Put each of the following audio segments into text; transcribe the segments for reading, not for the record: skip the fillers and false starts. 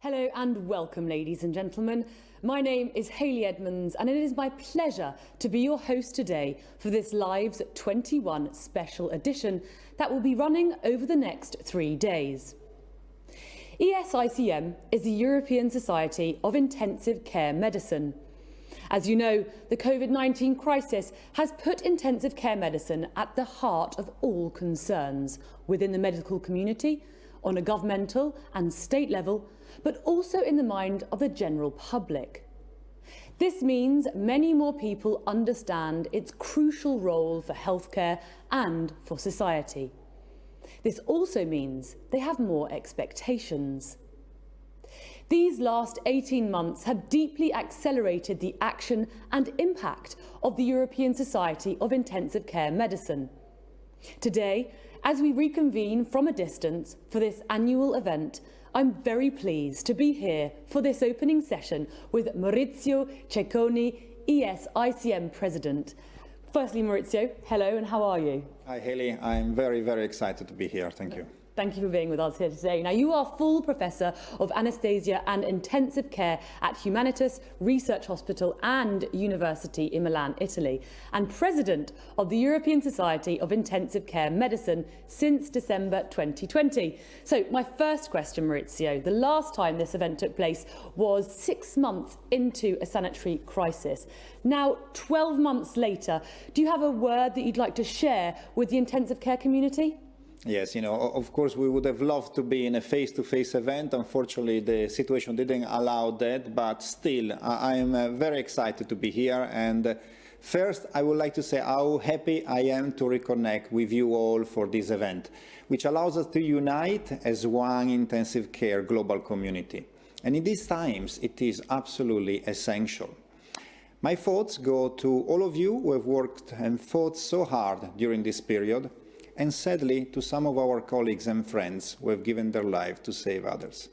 Hello and welcome, ladies and gentlemen. My name is Hayley Edmonds and it is my pleasure to be your host today for this Lives 21 special edition that will be running over the next 3 days. ESICM is the European Society of Intensive Care Medicine. As you know, the COVID-19 crisis has put intensive care medicine at the heart of all concerns within the medical community, on a governmental and state level, but also in the mind of the general public. This means many more people understand its crucial role for healthcare and for society. This also means they have more expectations. These last 18 months have deeply accelerated the action and impact of the European Society of Intensive Care Medicine. Today, as we reconvene from a distance for this annual event, I'm very pleased to be here for this opening session with Maurizio Cecconi, ESICM President. Firstly, Maurizio, hello and how are you? Hi, Elie. I'm very, very excited to be here. Thank you. Thank you for being with us here today. Now, you are full Professor of Anaesthesia and Intensive Care at Humanitas Research Hospital and University in Milan, Italy, and President of the European Society of Intensive Care Medicine since December 2020. So, my first question, Maurizio, the last time this event took place was 6 months into a sanitary crisis. Now, 12 months later, do you have a word that you'd like to share with the intensive care community? Yes, of course, we would have loved to be in a face-to-face event. Unfortunately, the situation didn't allow that, but still, I am very excited to be here. And first, I would like to say how happy I am to reconnect with you all for this event, which allows us to unite as one intensive care global community. And in these times, it is absolutely essential. My thoughts go to all of you who have worked and fought so hard during this period, and sadly to some of our colleagues and friends who have given their life to save others.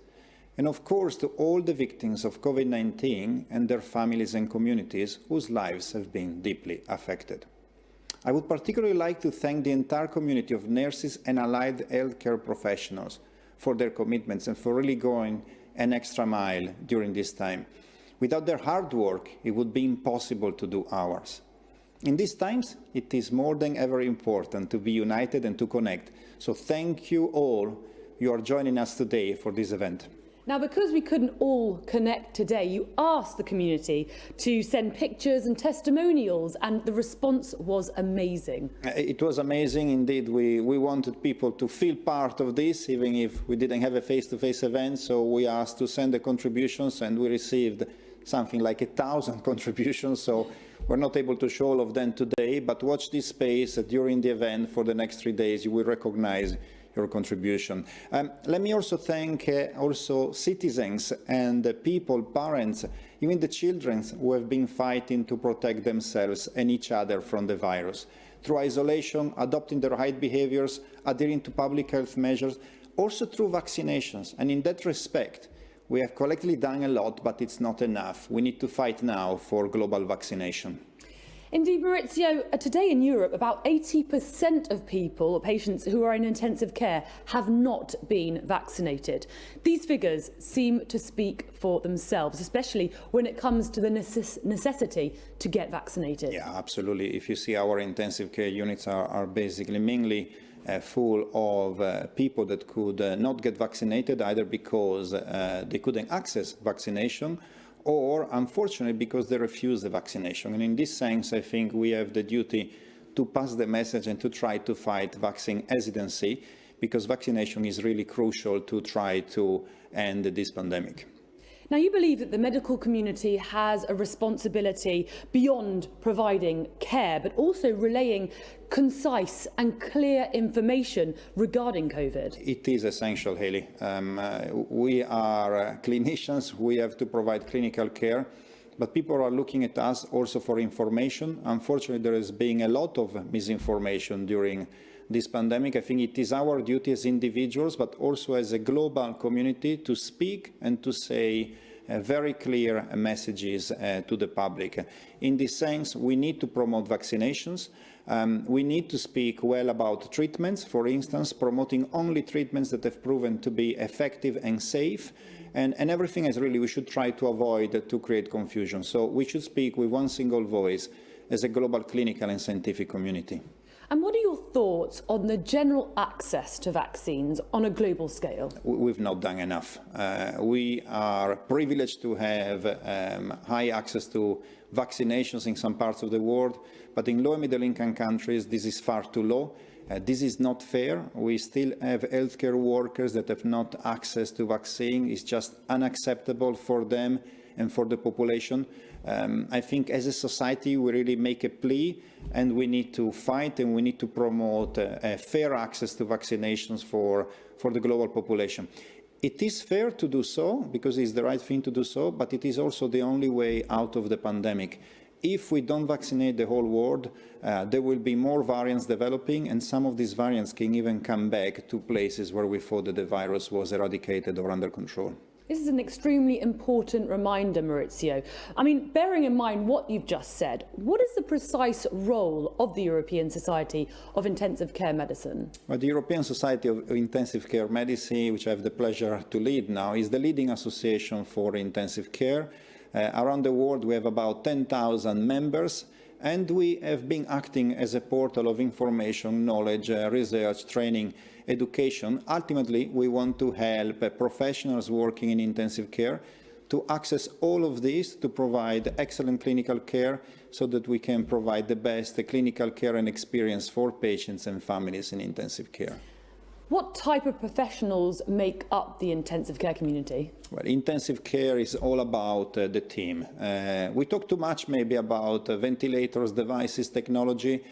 And of course to all the victims of COVID-19 and their families and communities whose lives have been deeply affected. I would particularly like to thank the entire community of nurses and allied healthcare professionals for their commitments and for really going an extra mile during this time. Without their hard work, it would be impossible to do ours. In these times, it is more than ever important to be united and to connect. So thank you all. You are joining us today for this event. Now, because we couldn't all connect today, you asked the community to send pictures and testimonials, and the response was amazing. It was amazing indeed. We wanted people to feel part of this, even if we didn't have a face-to-face event. So we asked to send the contributions, and we received something like 1,000 contributions. So we're not able to show all of them today, but watch this space during the event for the next 3 days. You will recognize your contribution. Let me also thank also citizens and people, parents, even the children who have been fighting to protect themselves and each other from the virus. Through isolation, adopting the right behaviors, adhering to public health measures, also through vaccinations. And in that respect, we have collectively done a lot, but it's not enough. We need to fight now for global vaccination. Indeed, Maurizio, today in Europe, about 80% of people, or patients who are in intensive care, have not been vaccinated. These figures seem to speak for themselves, especially when it comes to the necessity to get vaccinated. Yeah, absolutely. If you see our intensive care units are basically mainly full of people that could not get vaccinated, either because they couldn't access vaccination or, unfortunately, because they refused the vaccination. And in this sense, I think we have the duty to pass the message and to try to fight vaccine hesitancy, because vaccination is really crucial to try to end this pandemic. Now, you believe that the medical community has a responsibility beyond providing care, but also relaying concise and clear information regarding COVID. It is essential, Elie. We are clinicians, we have to provide clinical care, but people are looking at us also for information. Unfortunately, there has been a lot of misinformation during this pandemic. I think it is our duty as individuals, but also as a global community, to speak and to say very clear messages to the public. In this sense, we need to promote vaccinations. We need to speak well about treatments, for instance, promoting only treatments that have proven to be effective and safe. And everything is really, we should try to avoid to create confusion. So we should speak with one single voice as a global clinical and scientific community. And what are your thoughts on the general access to vaccines on a global scale? We've not done enough. We are privileged to have high access to vaccinations in some parts of the world, but in low and middle income countries, this is far too low. This is not fair. We still have healthcare workers that have not access to vaccine. It's just unacceptable for them and for the population. I think as a society, we really make a plea, and we need to fight and we need to promote fair access to vaccinations for the global population. It is fair to do so because it's the right thing to do so, but it is also the only way out of the pandemic. If we don't vaccinate the whole world, there will be more variants developing, and some of these variants can even come back to places where we thought that the virus was eradicated or under control. This is an extremely important reminder, Maurizio. I mean, bearing in mind what you've just said, what is the precise role of the European Society of Intensive Care Medicine? Well, the European Society of Intensive Care Medicine, which I have the pleasure to lead now, is the leading association for intensive care. Around the world, we have about 10,000 members, and we have been acting as a portal of information, knowledge, research, training, education. Ultimately, we want to help professionals working in intensive care to access all of this to provide excellent clinical care so that we can provide the best clinical care and experience for patients and families in intensive care. What type of professionals make up the intensive care community? Well, intensive care is all about the team. We talk too much maybe about ventilators, devices, technology.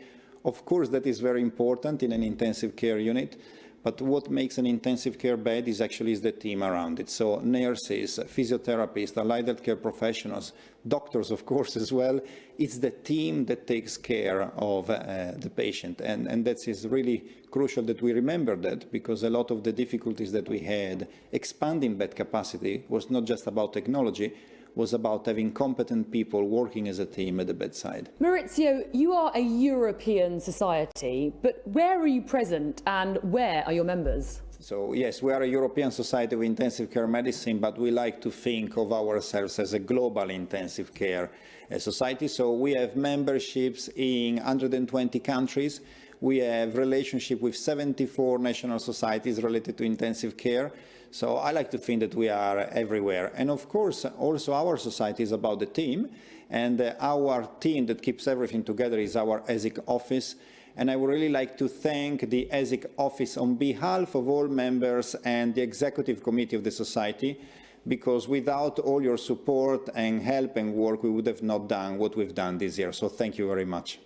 Of course, that is very important in an intensive care unit. But what makes an intensive care bed is actually the team around it. So nurses, physiotherapists, allied healthcare professionals, doctors, of course, as well. It's the team that takes care of the patient. And that is really crucial that we remember that, because a lot of the difficulties that we had expanding bed capacity was not just about technology, was about having competent people working as a team at the bedside. Maurizio, you are a European society, but where are you present and where are your members? So yes, we are a European Society of Intensive Care Medicine, but we like to think of ourselves as a global intensive care society. So we have memberships in 120 countries. We have relationship with 74 national societies related to intensive care. So I like to think that we are everywhere. And of course, also our society is about the team. And our team that keeps everything together is our ESIC office. And I would really like to thank the ESIC office on behalf of all members and the executive committee of the society, because without all your support and help and work, we would have not done what we've done this year. So thank you very much.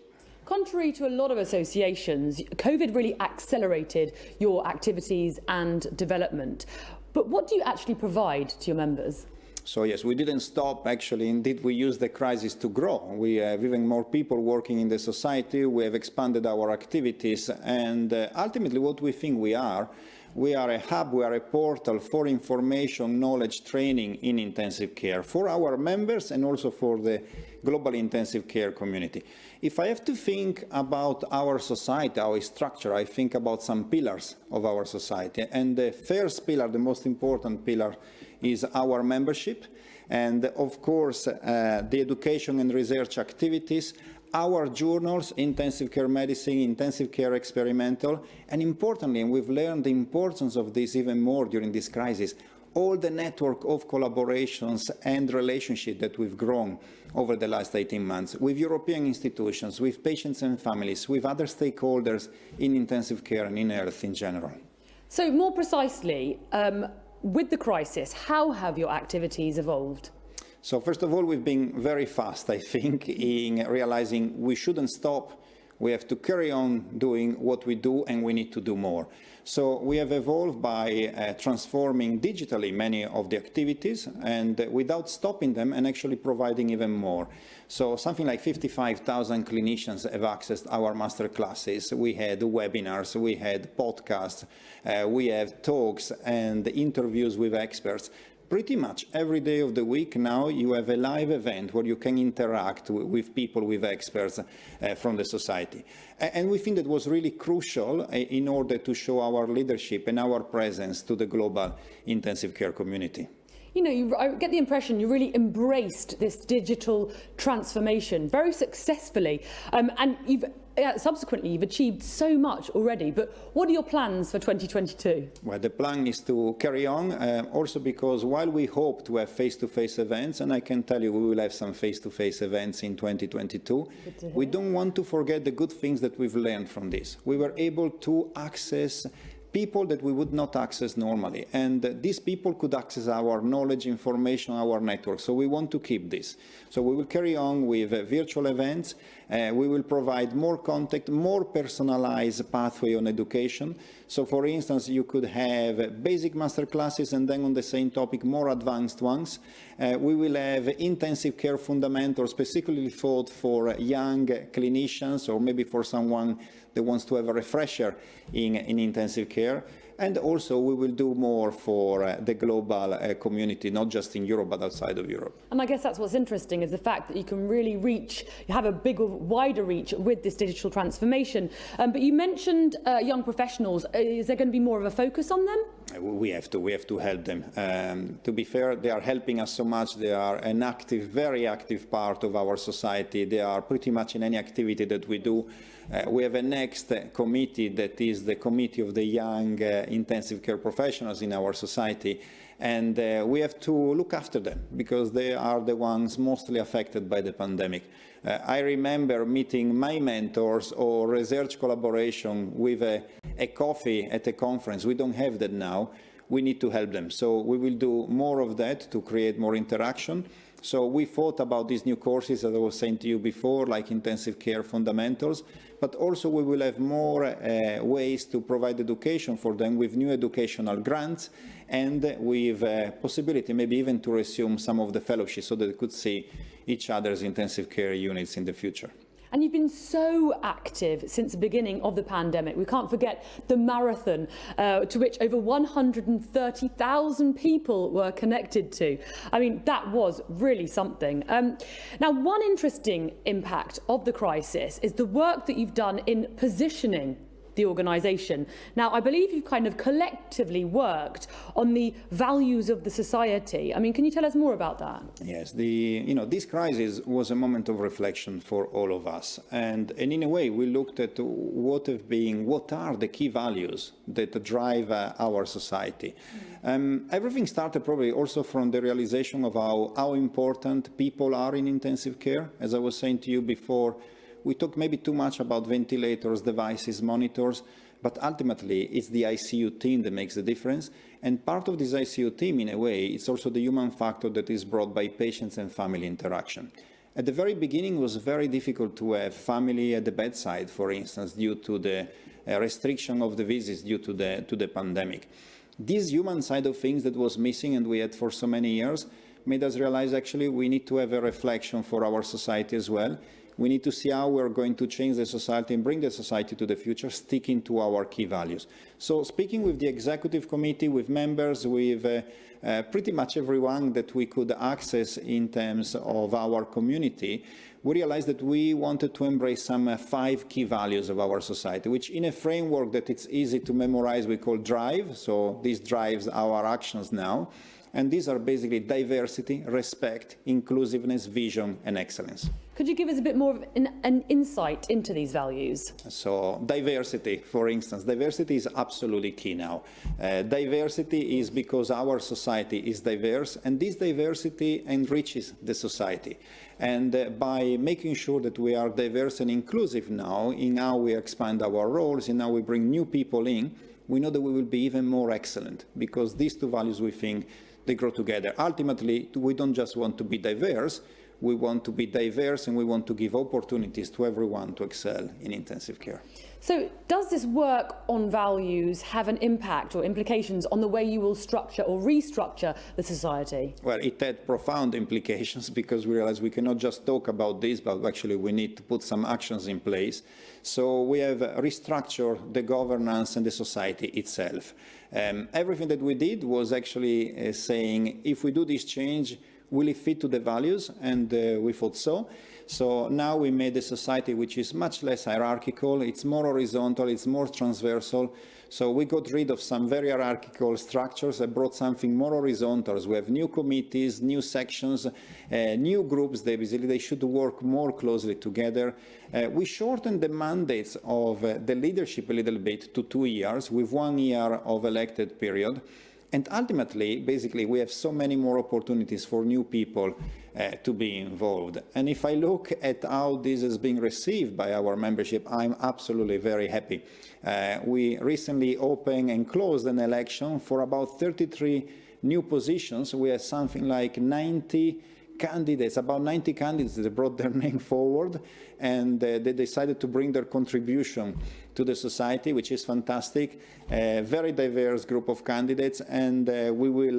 Contrary to a lot of associations, COVID really accelerated your activities and development. But what do you actually provide to your members? So yes, we didn't stop. Actually, indeed, we used the crisis to grow. We have even more people working in the society. We have expanded our activities. And ultimately, what we think we are a hub, we are a portal for information, knowledge, training in intensive care for our members and also for the global intensive care community. If I have to think about our society, our structure, I think about some pillars of our society. And the first pillar, the most important pillar, is our membership. And of course, the education and research activities, our journals, intensive care medicine, intensive care experimental, and importantly, and we've learned the importance of this even more during this crisis, all the network of collaborations and relationships that we've grown over the last 18 months with European institutions, with patients and families, with other stakeholders in intensive care and in health in general. So more precisely, with the crisis, how have your activities evolved? So first of all, we've been very fast, I think, in realizing we shouldn't stop. We have to carry on doing what we do, and we need to do more. So we have evolved by transforming digitally many of the activities and without stopping them and actually providing even more. So something like 55,000 clinicians have accessed our master classes. We had webinars, we had podcasts, we have talks and interviews with experts. pretty much every day of the week now you have a live event where you can interact with people, with experts from the society. And we think that was really crucial in order to show our leadership and our presence to the global intensive care community. You know, I get the impression you really embraced this digital transformation very successfully, and subsequently you've achieved so much already. But what are your plans for 2022? Well, the plan is to carry on, also because while we hope to have face-to-face events, and I can tell you we will have some face-to-face events in 2022, we don't want to forget the good things that we've learned from this. We were able to access people that we would not access normally. And these people could access our knowledge, information, our network. So we want to keep this. So we will carry on with virtual events. We will provide more contact, more personalized pathway on education. So for instance, you could have basic master classes and then on the same topic, more advanced ones. We will have intensive care fundamentals specifically thought for young clinicians or maybe for someone that wants to have a refresher in intensive care. And also we will do more for the global community, not just in Europe, but outside of Europe. And I guess that's what's interesting is the fact that you can really reach, you have a bigger, wider reach with this digital transformation. But you mentioned young professionals. Is there going to be more of a focus on them? We have to help them. To be fair, they are helping us so much. They are an active, very active part of our society. They are pretty much in any activity that we do. We have a next committee that is the committee of the young intensive care professionals in our society. And we have to look after them because they are the ones mostly affected by the pandemic. I remember meeting my mentors or research collaboration with a coffee at a conference. We don't have that now. We need to help them. So we will do more of that to create more interaction. So we thought about these new courses, as I was saying to you before, like intensive care fundamentals, but also we will have more ways to provide education for them with new educational grants and with possibility maybe even to resume some of the fellowships so that they could see each other's intensive care units in the future. And you've been so active since the beginning of the pandemic. We can't forget the marathon, to which over 130,000 people were connected to. I mean, that was really something. Now, one interesting impact of the crisis is the work that you've done in positioning the organisation. Now, I believe you've kind of collectively worked on the values of the society. I mean, can you tell us more about that? Yes, this crisis was a moment of reflection for all of us. And in a way, we looked at what are the key values that drive our society. Everything started probably also from the realization of how important people are in intensive care. As I was saying to you before, we talk maybe too much about ventilators, devices, monitors, but ultimately it's the ICU team that makes the difference. And part of this ICU team, in a way, it's also the human factor that is brought by patients and family interaction. At the very beginning, it was very difficult to have family at the bedside, for instance, due to the restriction of the visits due to the pandemic. This human side of things that was missing and we had for so many years made us realize actually we need to have a reflection for our society as well. We need to see how we're going to change the society and bring the society to the future, sticking to our key values. So speaking with the executive committee, with members, with pretty much everyone that we could access in terms of our community, we realized that we wanted to embrace some 5 key values of our society, which in a framework that it's easy to memorize, we call DRIVE. So this drives our actions now. And these are basically diversity, respect, inclusiveness, vision, and excellence. Could you give us a bit more of an insight into these values? So diversity, for instance, diversity is absolutely key now. Diversity is because our society is diverse, and this diversity enriches the society. And by making sure that we are diverse and inclusive now in how we expand our roles, in how we bring new people in, we know that we will be even more excellent, because these 2 values, we think, they grow together. Ultimately, we don't just want to be diverse, we want to be diverse, and we want to give opportunities to everyone to excel in intensive care. So does this work on values have an impact or implications on the way you will structure or restructure the society? Well, it had profound implications because we realized we cannot just talk about this, but actually we need to put some actions in place. So we have restructured the governance and the society itself. Everything that we did was actually saying, if we do this change, will it fit to the values? And we thought so. So now we made a society which is much less hierarchical, it's more horizontal, it's more transversal. So we got rid of some very hierarchical structures and brought something more horizontal. We have new committees, new sections, new groups. They should work more closely together. We shortened the mandates of the leadership a little bit to 2 years with 1 year of elected period. And ultimately, basically, we have so many more opportunities for new people to be involved. And if I look at how this is being received by our membership, I'm absolutely very happy. We recently opened and closed an election for about 33 new positions. We have something like 90 candidates, about 90 candidates that brought their name forward, and they decided to bring their contribution to the society, which is fantastic. A very diverse group of candidates, and we will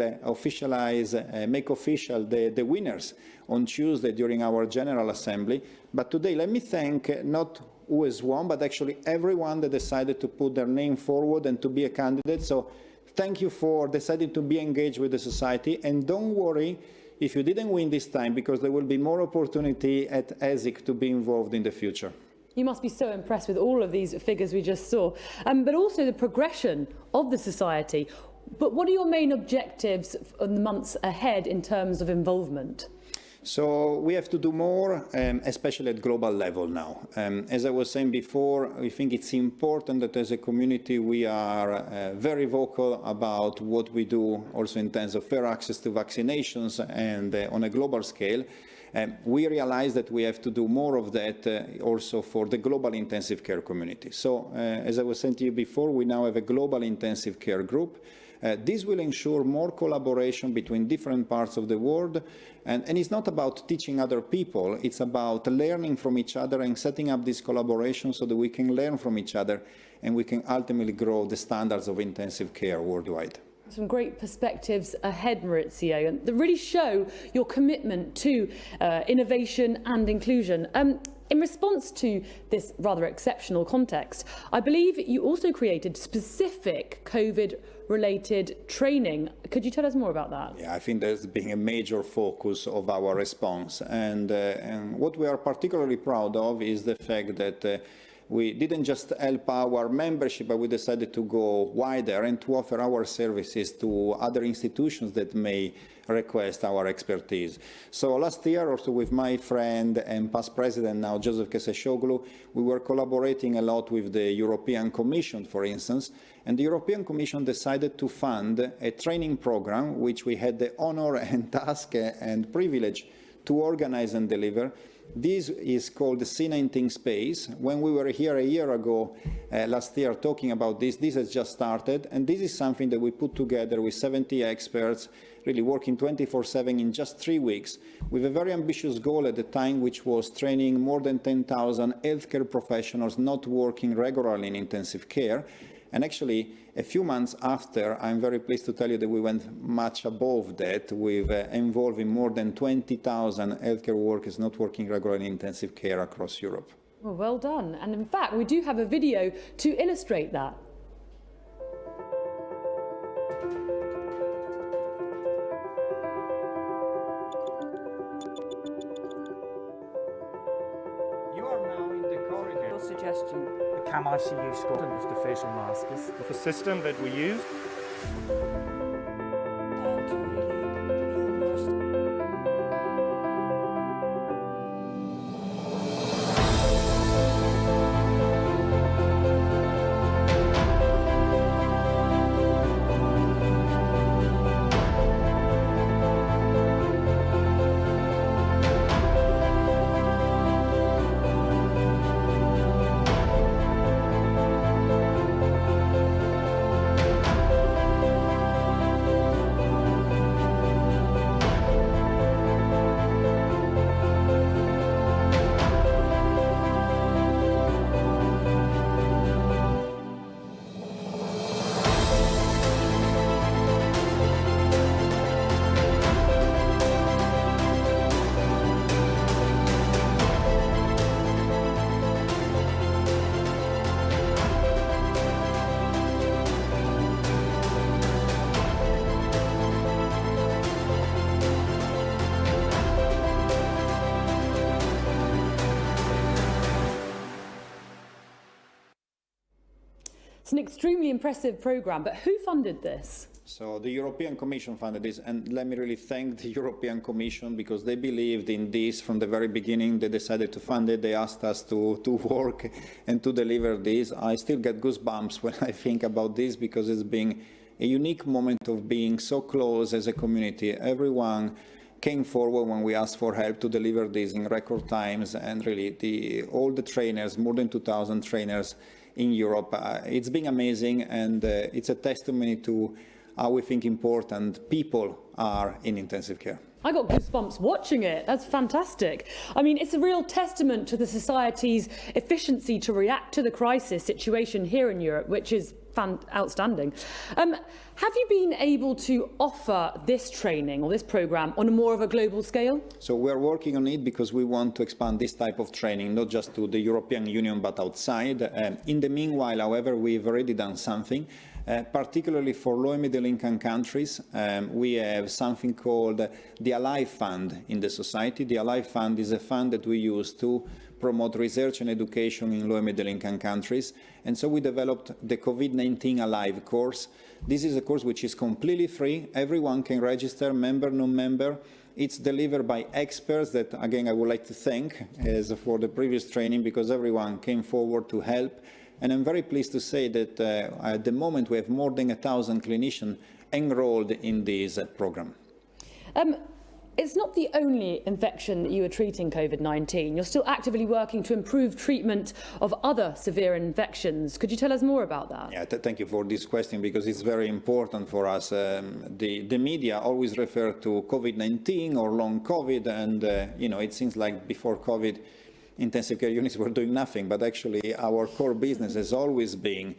make official the winners on Tuesday during our General Assembly. But today, let me thank not who has won, but actually everyone that decided to put their name forward and to be a candidate. So thank you for deciding to be engaged with the society, and don't worry if you didn't win this time, because there will be more opportunity at ESIC to be involved in the future. You must be so impressed with all of these figures we just saw, but also the progression of the society. But what are your main objectives in the months ahead in terms of involvement? So we have to do more, especially at global level now. As I was saying before, I think it's important that as a community we are very vocal about what we do also in terms of fair access to vaccinations and on a global scale. We realize that we have to do more of that also for the global intensive care community. So as I was saying to you before, we now have a global intensive care group. This will ensure more collaboration between different parts of the world, and it's not about teaching other people, it's about learning from each other and setting up this collaboration so that we can learn from each other and we can ultimately grow the standards of intensive care worldwide. Some great perspectives ahead, Maurizio, and that really show your commitment to innovation and inclusion. In response to this rather exceptional context, I believe you also created specific COVID-related training. Could you tell us more about that? Yeah, I think that's been a major focus of our response. And what we are particularly proud of is the fact that we didn't just help our membership, but we decided to go wider and to offer our services to other institutions that may request our expertise. So last year, also with my friend and past president now, Joseph Keseshoglu, we were collaborating a lot with the European Commission, for instance, and the European Commission decided to fund a training program which we had the honor and task and privilege to organize and deliver. This is called the C19 Space. When we were here a year ago, last year, talking about this has just started, and this is something that we put together with 70 experts, really working 24/7 in just 3 weeks, with a very ambitious goal at the time, which was training more than 10,000 healthcare professionals not working regularly in intensive care. And actually, a few months after, I'm very pleased to tell you that we went much above that, with involving more than 20,000 healthcare workers not working regularly in intensive care across Europe. Well done. And in fact, we do have a video to illustrate that. You are now in the corridor. Your suggestion. The CAM ICU score of the facial mask is the system that we use. And to really be immersed. an extremely impressive programme, but who funded this? So the European Commission funded this, and let me really thank the European Commission because they believed in this from the very beginning. They decided to fund it. They asked us to work and to deliver this. I still get goosebumps when I think about this because it's been a unique moment of being so close as a community. Everyone came forward when we asked for help to deliver this in record times, and really all the trainers, more than 2,000 trainers in Europe. It's been amazing, and it's a testimony to how we think important people are in intensive care. I got goosebumps watching it. That's fantastic. I mean, it's a real testament to the society's efficiency to react to the crisis situation here in Europe, which is outstanding. Have you been able to offer this training or this programme on a more of a global scale? So we're working on it because we want to expand this type of training, not just to the European Union, but outside. In the meanwhile, however, we've already done something. Particularly for low and middle income countries, we have something called the Alive Fund in the society. The Alive Fund is a fund that we use to promote research and education in low and middle income countries. And so we developed the COVID-19 Alive course. This is a course which is completely free. Everyone can register, member, non-member. It's delivered by experts that, again, I would like to thank as for the previous training because everyone came forward to help. And I'm very pleased to say that at the moment we have more than 1,000 clinicians enrolled in this program. It's not the only infection that you are treating, COVID-19. You're still actively working to improve treatment of other severe infections. Could you tell us more about that? Yeah, thank you for this question because it's very important for us. The media always refer to COVID-19 or long COVID, and it seems like before COVID, intensive care units were doing nothing, but actually our core business has always been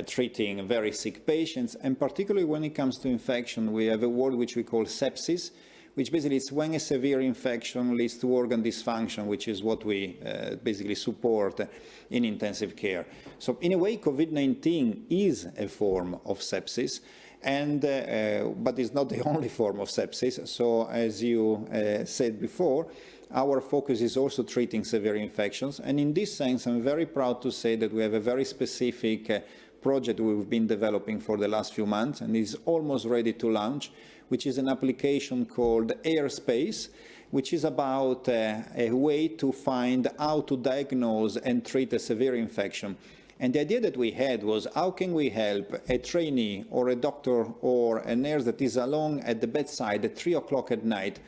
treating very sick patients, and particularly when it comes to infection, we have a word which we call sepsis, which basically is when a severe infection leads to organ dysfunction, which is what we basically support in intensive care. So in a way, COVID-19 is a form of sepsis, but it's not the only form of sepsis. So as you said before, our focus is also treating severe infections. And in this sense, I'm very proud to say that we have a very specific project we've been developing for the last few months and is almost ready to launch, which is an application called Airspace, which is about a way to find how to diagnose and treat a severe infection. And the idea that we had was, how can we help a trainee or a doctor or a nurse that is alone at the bedside at 3 o'clock at night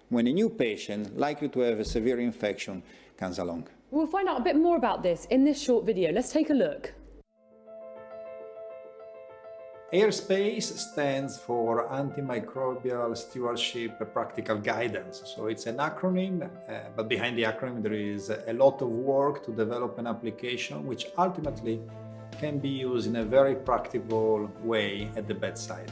when a new patient likely to have a severe infection comes along? We'll find out a bit more about this in this short video. Let's take a look. Airspace stands for Antimicrobial Stewardship Practical Guidance. So it's an acronym, but behind the acronym there is a lot of work to develop an application which ultimately can be used in a very practical way at the bedside.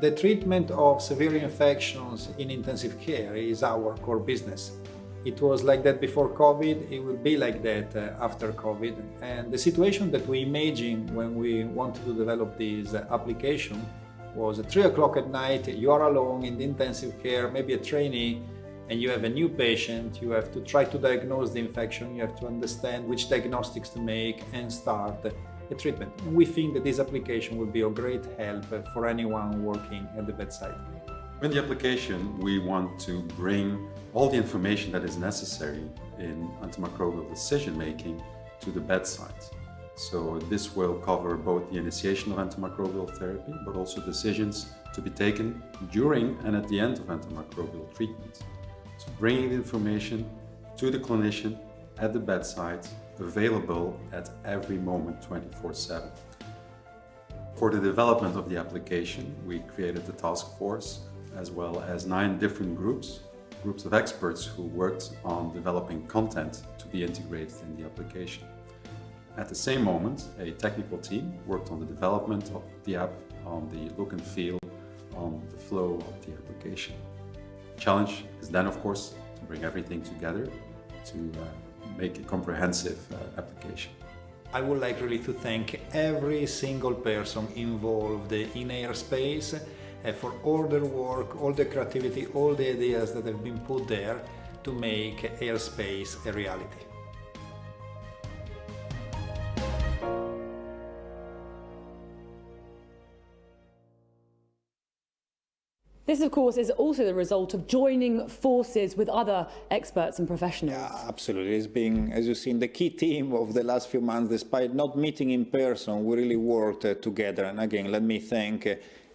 The treatment of severe infections in intensive care is our core business. It was like that before COVID, it will be like that after COVID. And the situation that we imagined when we wanted to develop this application was at 3 o'clock at night, you are alone in the intensive care, maybe a trainee, and you have a new patient, you have to try to diagnose the infection, you have to understand which diagnostics to make and start a treatment. We think that this application will be of great help for anyone working at the bedside. In the application, we want to bring all the information that is necessary in antimicrobial decision-making to the bedside. So this will cover both the initiation of antimicrobial therapy, but also decisions to be taken during and at the end of antimicrobial treatment. So bringing the information to the clinician at the bedside, available at every moment 24/7. For the development of the application, we created the task force as well as 9 different groups of experts who worked on developing content to be integrated in the application. At the same moment, a technical team worked on the development of the app, on the look and feel, on the flow of the application. The challenge is then, of course, to bring everything together to make a comprehensive application. I would like really to thank every single person involved in Airspace for all their work, all the creativity, all the ideas that have been put there to make Airspace a reality. This, of course, is also the result of joining forces with other experts and professionals. Yeah, absolutely. It's been, as you've seen, the key theme of the last few months. Despite not meeting in person, we really worked together. And again, let me thank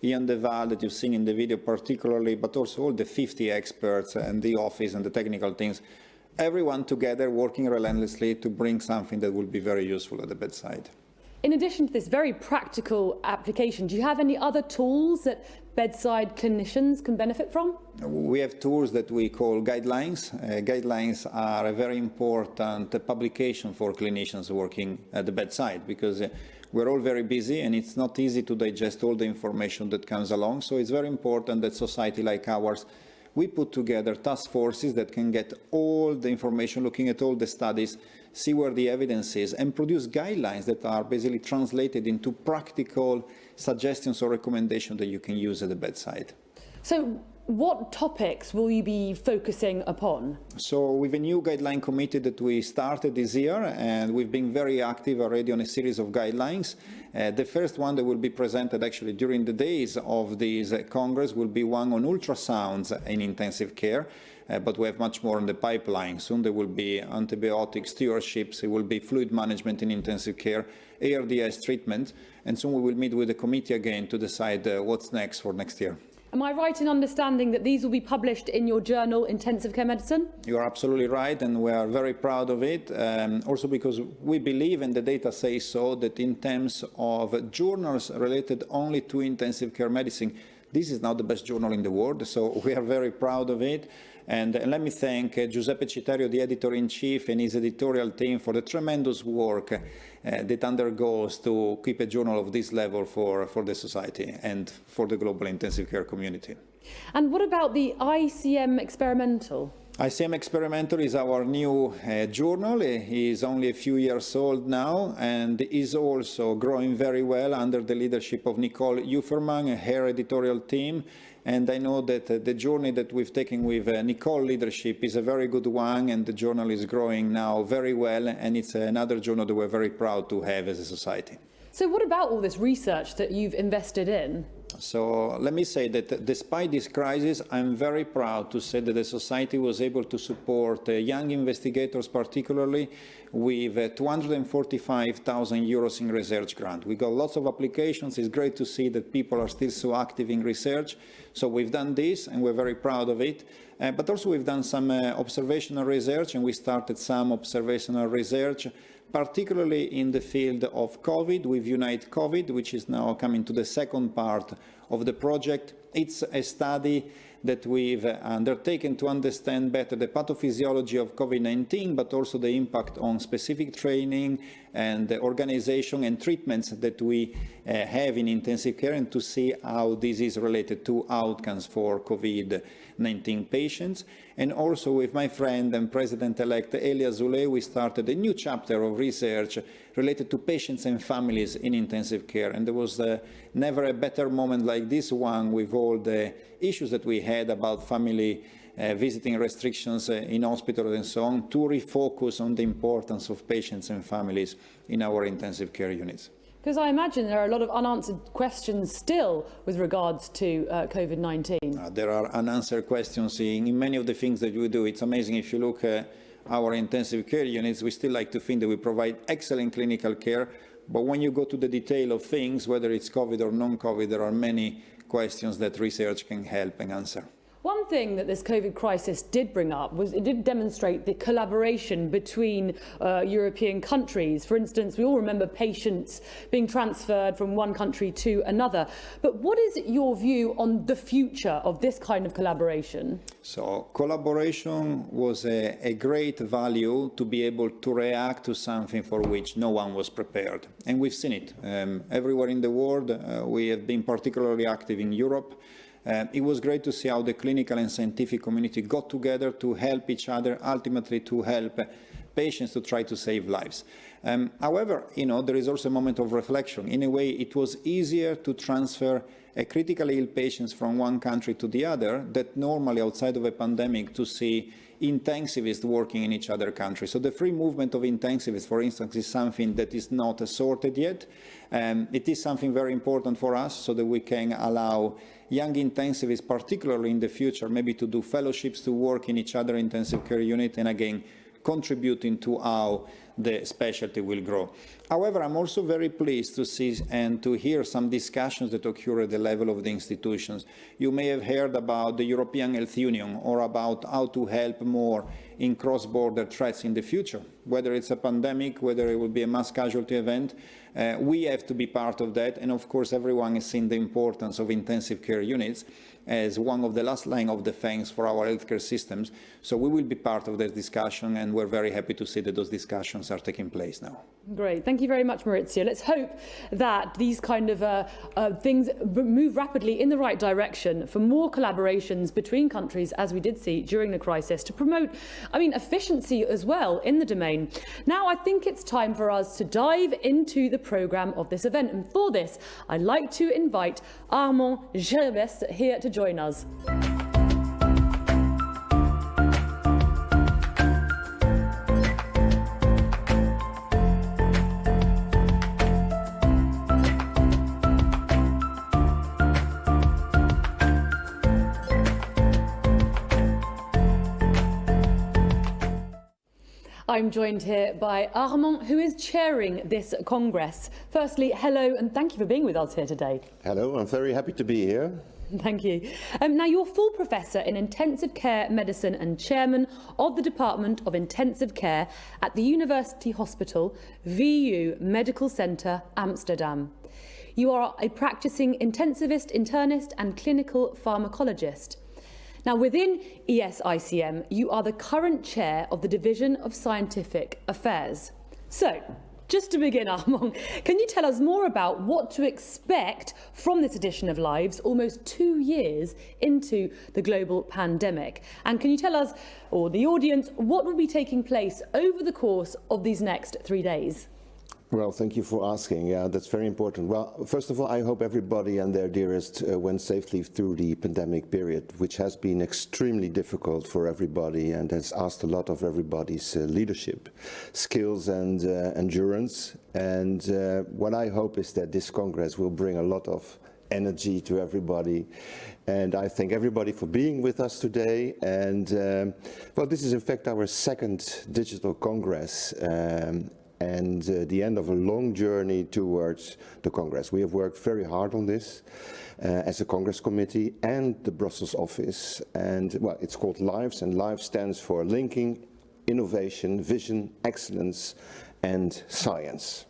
Ian Deval that you've seen in the video particularly, but also all the 50 experts and the office and the technical teams. Everyone together working relentlessly to bring something that will be very useful at the bedside. In addition to this very practical application, do you have any other tools that bedside clinicians can benefit from? We have tools that we call guidelines. Guidelines are a very important publication for clinicians working at the bedside because we're all very busy and it's not easy to digest all the information that comes along. So it's very important that society like ours, we put together task forces that can get all the information, looking at all the studies, see where the evidence is, and produce guidelines that are basically translated into practical suggestions or recommendations that you can use at the bedside. So what topics will you be focusing upon? So with a new guideline committee that we started this year, and we've been very active already on a series of guidelines. The first one that will be presented actually during the days of this Congress will be one on ultrasounds in intensive care. But we have much more in the pipeline. Soon there will be antibiotic stewardships, it will be fluid management in intensive care, ARDS treatment, and soon we will meet with the committee again to decide what's next for next year. Am I right in understanding that these will be published in your journal, Intensive Care Medicine? You are absolutely right, and we are very proud of it. Also because we believe, and the data say so, that in terms of journals related only to intensive care medicine, this is now the best journal in the world, so we are very proud of it. And let me thank Giuseppe Citerio, the editor-in-chief, and his editorial team for the tremendous work that undergoes to keep a journal of this level for the society and for the global intensive care community. And what about the ESICM Experimental? ESICM Experimental is our new journal. It is only a few years old now and is also growing very well under the leadership of Nicole Uferman and her editorial team. And I know that the journey that we've taken with Nicole leadership is a very good one, and the journal is growing now very well, and it's another journal that we're very proud to have as a society. So what about all this research that you've invested in? So let me say that despite this crisis, I'm very proud to say that the society was able to support young investigators, particularly with 245,000 euros in research grant. We got lots of applications. It's great to see that people are still so active in research. So we've done this, and we're very proud of it. But also we've done some observational research, and we started some observational research, particularly in the field of COVID with Unite COVID, which is now coming to the second part of the project. It's a study that we've undertaken to understand better the pathophysiology of COVID-19, but also the impact on specific training and the organization and treatments that we have in intensive care, and to see how this is related to outcomes for COVID-19 patients. And also with my friend and President-elect Elie Azoulay, we started a new chapter of research related to patients and families in intensive care. And there was never a better moment like this one, with all the issues that we had about family visiting restrictions in hospitals and so on, to refocus on the importance of patients and families in our intensive care units. Because I imagine there are a lot of unanswered questions still with regards to COVID-19. There are unanswered questions in many of the things that we do. It's amazing if you look at our intensive care units, we still like to think that we provide excellent clinical care, but when you go to the detail of things, whether it's COVID or non-COVID, there are many questions that research can help and answer. One thing that this COVID crisis did bring up was it did demonstrate the collaboration between European countries. For instance, we all remember patients being transferred from one country to another. But what is your view on the future of this kind of collaboration? So collaboration was a great value to be able to react to something for which no one was prepared. And we've seen it everywhere in the world. We have been particularly active in Europe. It was great to see how the clinical and scientific community got together to help each other, ultimately to help patients to try to save lives. However, there is also a moment of reflection. In a way, it was easier to transfer a critically ill patients from one country to the other that normally outside of a pandemic to see intensivists working in each other country. So the free movement of intensivists, for instance, is something that is not sorted yet. It is something very important for us so that we can allow young intensivists, particularly in the future, maybe to do fellowships, to work in each other intensive care unit, and again, contributing to how the specialty will grow. However, I'm also very pleased to see and to hear some discussions that occur at the level of the institutions. You may have heard about the European Health Union or about how to help more in cross-border threats in the future, whether it's a pandemic, whether it will be a mass casualty event. We have to be part of that, and of course everyone has seen the importance of intensive care units as one of the last line of defense for our healthcare systems. So we will be part of that discussion, and we're very happy to see that those discussions are taking place now. Great. Thank you very much, Maurizio. Let's hope that these kind of things move rapidly in the right direction for more collaborations between countries, as we did see during the crisis, to promote, efficiency as well in the domain. Now, I think it's time for us to dive into the programme of this event. And for this, I'd like to invite Armand Girbes here to join us. I'm joined here by Armand, who is chairing this Congress. Firstly, hello, and thank you for being with us here today. Hello, I'm very happy to be here. Thank you. Now, you're full professor in intensive care medicine and chairman of the Department of Intensive Care at the University Hospital, VU Medical Centre, Amsterdam. You are a practicing intensivist, internist and clinical pharmacologist. Now, within ESICM, you are the current chair of the Division of Scientific Affairs. So, just to begin, Armand, can you tell us more about what to expect from this edition of Lives, almost 2 years into the global pandemic? And can you tell us, or the audience, what will be taking place over the course of these next 3 days? Well, thank you for asking. Yeah, that's very important. Well, first of all, I hope everybody and their dearest went safely through the pandemic period, which has been extremely difficult for everybody and has asked a lot of everybody's leadership, skills and endurance. And what I hope is that this Congress will bring a lot of energy to everybody. And I thank everybody for being with us today. And well, this is in fact our second digital Congress. And the end of a long journey towards the Congress. We have worked very hard on this as a Congress committee and the Brussels office. And well, it's called LIVES, and LIVES stands for Linking Innovation, Vision, Excellence and Science.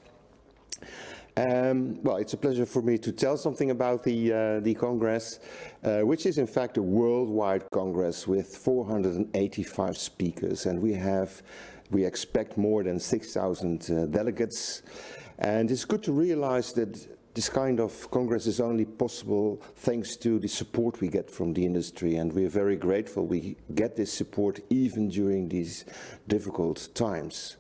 Well, it's a pleasure for me to tell something about the Congress, which is in fact a worldwide Congress with 485 speakers, and we expect more than 6,000 delegates. And it's good to realize that this kind of Congress is only possible thanks to the support we get from the industry, and we are very grateful we get this support even during these difficult times.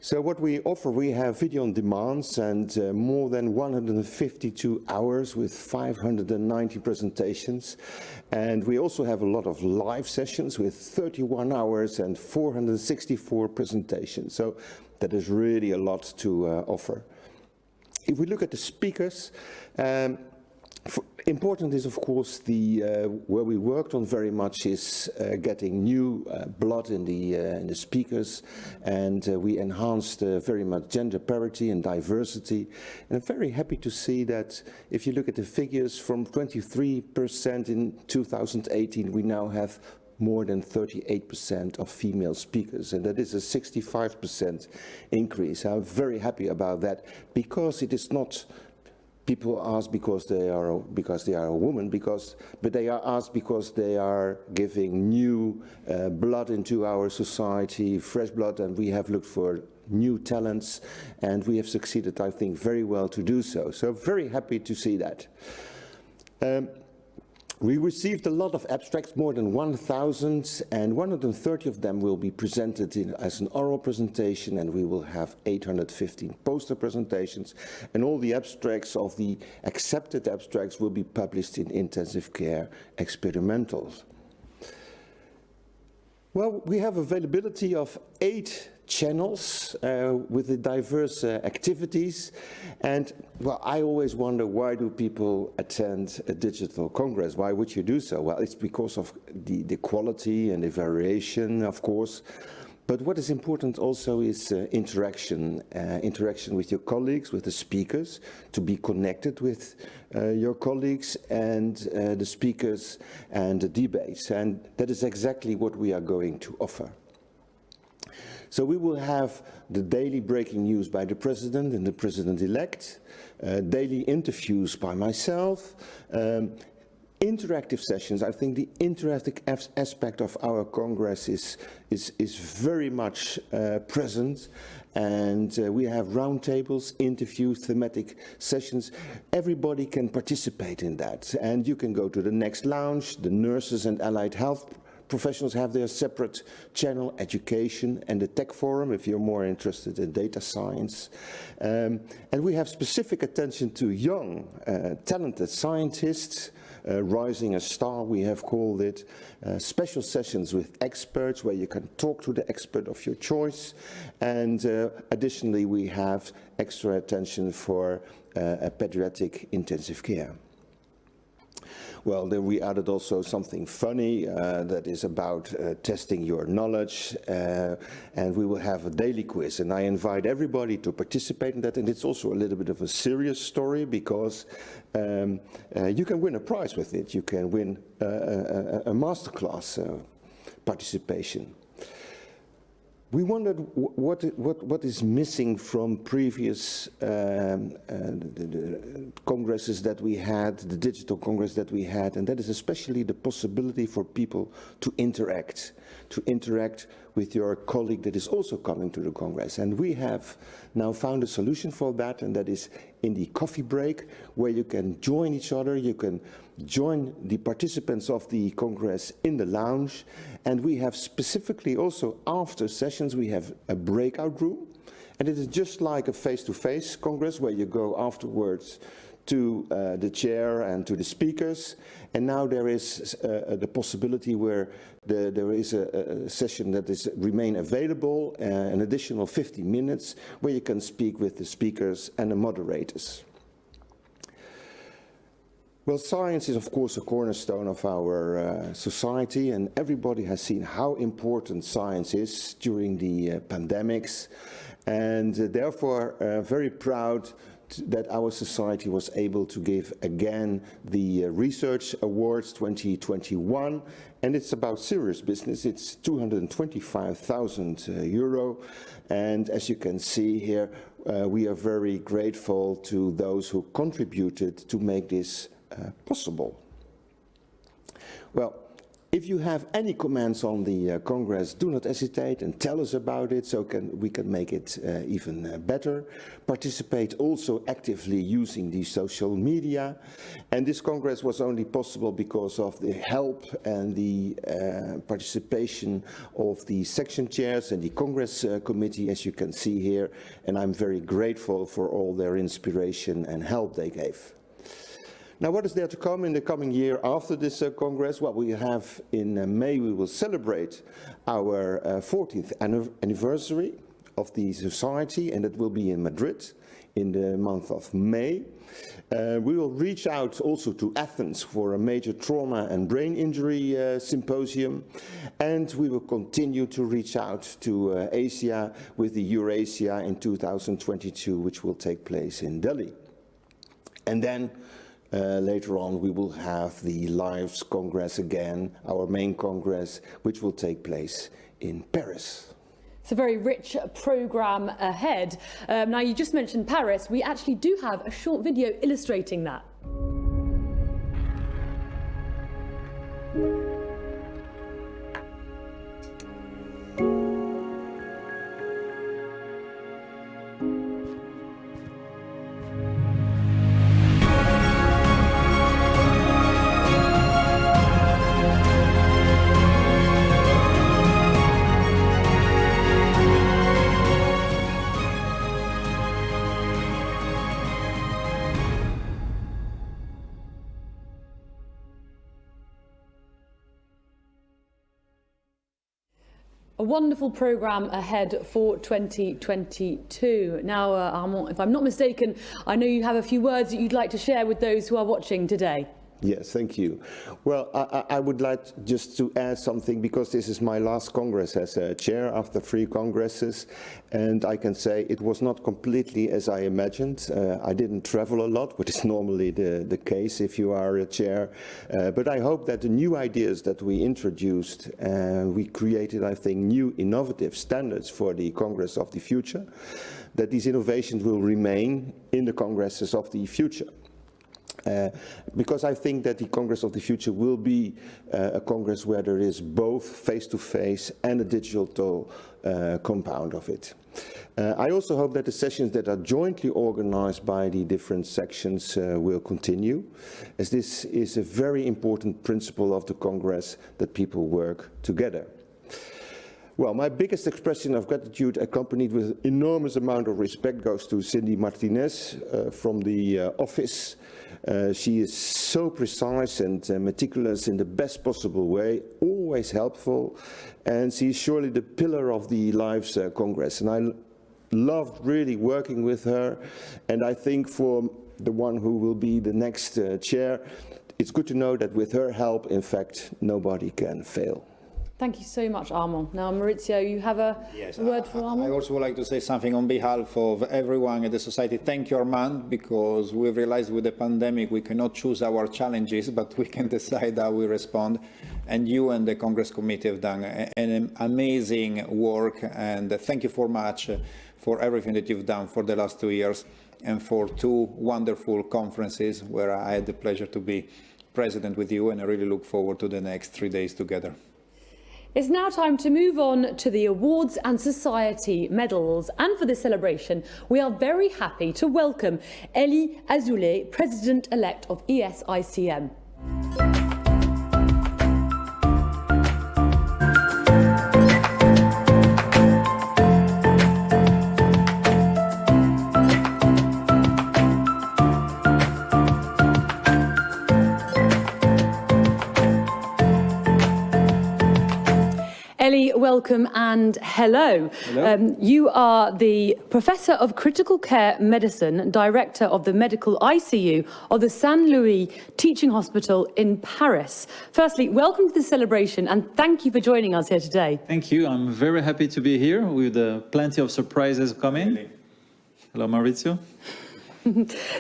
So what we offer, we have video on demands and more than 152 hours with 590 presentations. And we also have a lot of live sessions with 31 hours and 464 presentations. So that is really a lot to offer. If we look at the speakers, important is, of course, where we worked on very much is getting new blood in the speakers, and we enhanced very much gender parity and diversity. And I'm very happy to see that if you look at the figures, from 23% in 2018, we now have more than 38% of female speakers, and that is a 65% increase. I'm very happy about that, because it is not people ask because they are a woman, but they are asked because they are giving new blood into our society, fresh blood, and we have looked for new talents, and we have succeeded, I think, very well to do so. So very happy to see that. We received a lot of abstracts, more than 1,000, and 130 of them will be presented as an oral presentation, and we will have 815 poster presentations, and all the abstracts of the accepted abstracts will be published in intensive care experimentals. Well, we have availability of 8 channels with the diverse activities, and well, I always wonder, why do people attend a digital congress? Why would you do so? Well, it's because of the quality and the variation, of course, but what is important also is interaction with your colleagues, with the speakers, to be connected with your colleagues and the speakers and the debates, and that is exactly what we are going to offer. So we will have the daily breaking news by the President and the President-elect, daily interviews by myself, interactive sessions. I think the interactive aspect of our Congress is very much present, and we have roundtables, interviews, thematic sessions. Everybody can participate in that, and you can go to the next lounge. The nurses and allied health professionals have their separate channel, education, and the tech forum if you're more interested in data science. And we have specific attention to young, talented scientists, rising a star, we have called it, special sessions with experts where you can talk to the expert of your choice, and additionally we have extra attention for pediatric intensive care. Well, then we added also something funny that is about testing your knowledge, and we will have a daily quiz, and I invite everybody to participate in that, and it's also a little bit of a serious story because you can win a prize with it. You can win a masterclass participation. We wondered what is missing from previous congresses that we had, the digital congress that we had, and that is especially the possibility for people to interact with your colleague that is also coming to the congress. And we have now found a solution for that, and that is in the coffee break, where you can join each other, you can join the participants of the congress in the lounge, and we have specifically also after sessions we have a breakout room, and it is just like a face-to-face congress where you go afterwards to the chair and to the speakers, and now there is the possibility where there is a session that is remain available, an additional 50 minutes where you can speak with the speakers and the moderators. Well, science is of course a cornerstone of our society, and everybody has seen how important science is during the pandemics, and therefore very proud that our society was able to give again the Research Awards 2021, and it's about serious business. It's 225,000 euro, and as you can see here, we are very grateful to those who contributed to make this possible. Well, if you have any comments on the Congress, do not hesitate and tell us about it so we can make it even better. Participate also actively using the social media. And this Congress was only possible because of the help and the participation of the section chairs and the Congress committee, as you can see here. And I'm very grateful for all their inspiration and help they gave. Now, what is there to come in the coming year after this Congress? Well, we have in May, we will celebrate our 40th anniversary of the society, and it will be in Madrid in the month of May. We will reach out also to Athens for a major trauma and brain injury symposium, and we will continue to reach out to Asia with the Eurasia in 2022, which will take place in Delhi. And then later on, we will have the Lives Congress again, our main Congress, which will take place in Paris. It's a very rich programme ahead. Now, you just mentioned Paris. We actually do have a short video illustrating that. A wonderful programme ahead for 2022. Now, Armand, if I'm not mistaken, I know you have a few words that you'd like to share with those who are watching today. Yes, thank you. Well, I would like just to add something, because this is my last Congress as a chair after 3 Congresses, and I can say it was not completely as I imagined. I didn't travel a lot, which is normally the case if you are a chair, but I hope that the new ideas that we introduced, we created, I think, new innovative standards for the Congress of the future, that these innovations will remain in the Congresses of the future. Because I think that the Congress of the future will be a Congress where there is both face-to-face and a digital compound of it. I also hope that the sessions that are jointly organized by the different sections will continue, as this is a very important principle of the Congress, that people work together. Well, my biggest expression of gratitude, accompanied with enormous amount of respect, goes to Cindy Martinez from the office. She is so precise and meticulous in the best possible way, always helpful, and she is surely the pillar of the Lives Congress. And I loved really working with her, and I think for the one who will be the next chair, it's good to know that with her help, in fact, nobody can fail. Thank you so much, Armand. Now, Maurizio, you have a word for Armand? I also would like to say something on behalf of everyone at the Society. Thank you, Armand, because we've realized with the pandemic we cannot choose our challenges, but we can decide how we respond. And you and the Congress Committee have done an amazing work, and thank you so much for everything that you've done for the last 2 years, and for 2 wonderful conferences where I had the pleasure to be president with you, and I really look forward to the next 3 days together. It's now time to move on to the awards and society medals. And for this celebration, we are very happy to welcome Elie Azoulay, President-elect of ESICM. Elie, welcome and hello. You are the Professor of Critical Care Medicine, Director of the Medical ICU of the Saint-Louis Teaching Hospital in Paris. Firstly, welcome to the celebration and thank you for joining us here today. Thank you. I'm very happy to be here with plenty of surprises coming. Hello, Maurizio.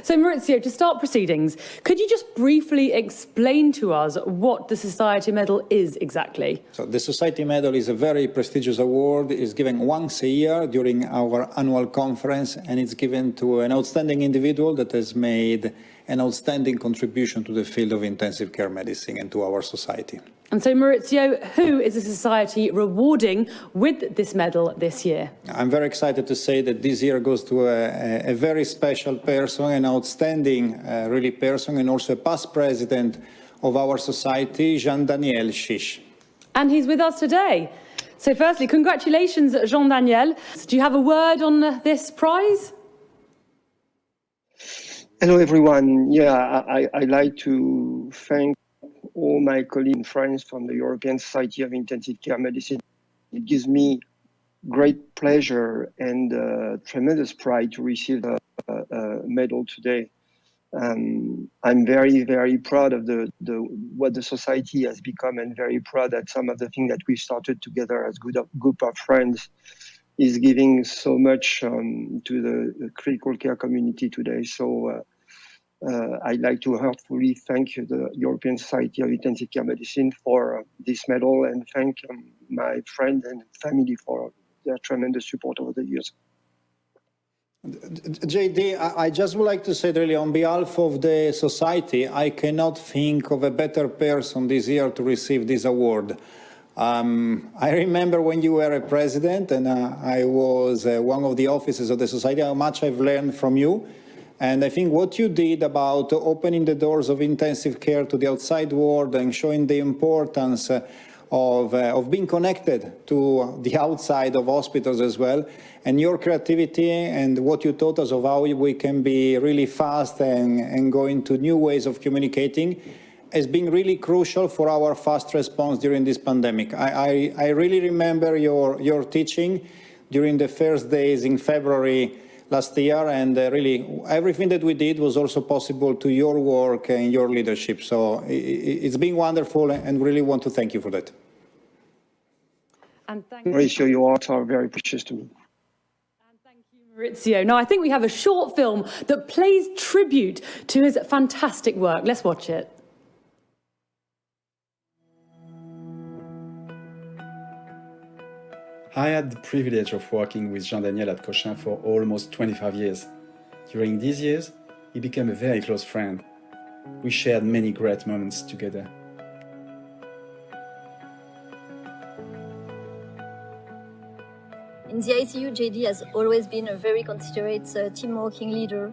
So, Maurizio, to start proceedings, could you just briefly explain to us what the Society Medal is exactly? So, the Society Medal is a very prestigious award. It's given once a year during our annual conference, and it's given to an outstanding individual that has made an outstanding contribution to the field of intensive care medicine and to our society. And so, Maurizio, who is the Society rewarding with this medal this year? I'm very excited to say that this year goes to a very special person, an outstanding really person, and also a past president of our society, Jean-Daniel Chiche. And he's with us today. So firstly, congratulations, Jean-Daniel. Do you have a word on this prize? Hello, everyone. Yeah, I'd like to thank all my colleagues and friends from the European Society of Intensive Care Medicine. It gives me great pleasure and tremendous pride to receive the medal today. I'm very, very proud of what the society has become, and very proud that some of the things that we started together as a group of friends is giving so much to the critical care community today. So I'd like to heartfully thank the European Society of Intensive Care Medicine for this medal, and thank my friends and family for their tremendous support over the years. JD, I just would like to say really on behalf of the society, I cannot think of a better person this year to receive this award. I remember when you were a president and I was one of the officers of the society, how much I've learned from you. And I think what you did about opening the doors of intensive care to the outside world and showing the importance of being connected to the outside of hospitals as well, and your creativity and what you taught us of how we can be really fast and go into new ways of communicating, has been really crucial for our fast response during this pandemic. I really remember your teaching during the first days in February last year, and really everything that we did was also possible to your work and your leadership. So it's been wonderful, and really want to thank you for that. And thank you. Maurizio, your art are very precious to me. Maurizio. Now, I think we have a short film that plays tribute to his fantastic work. Let's watch it. I had the privilege of working with Jean-Daniel at Cochin for almost 25 years. During these years, he became a very close friend. We shared many great moments together. In the ICU, JD has always been a very considerate team-working leader,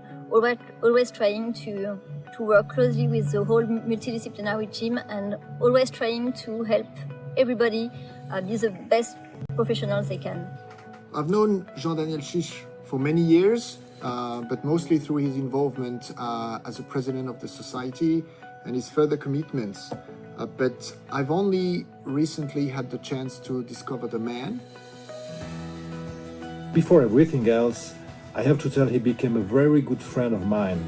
always trying to work closely with the whole multidisciplinary team and always trying to help everybody be the best professionals they can. I've known Jean-Daniel Chiche for many years, but mostly through his involvement as a president of the society and his further commitments. But I've only recently had the chance to discover the man. Before everything else, I have to tell he became a very good friend of mine,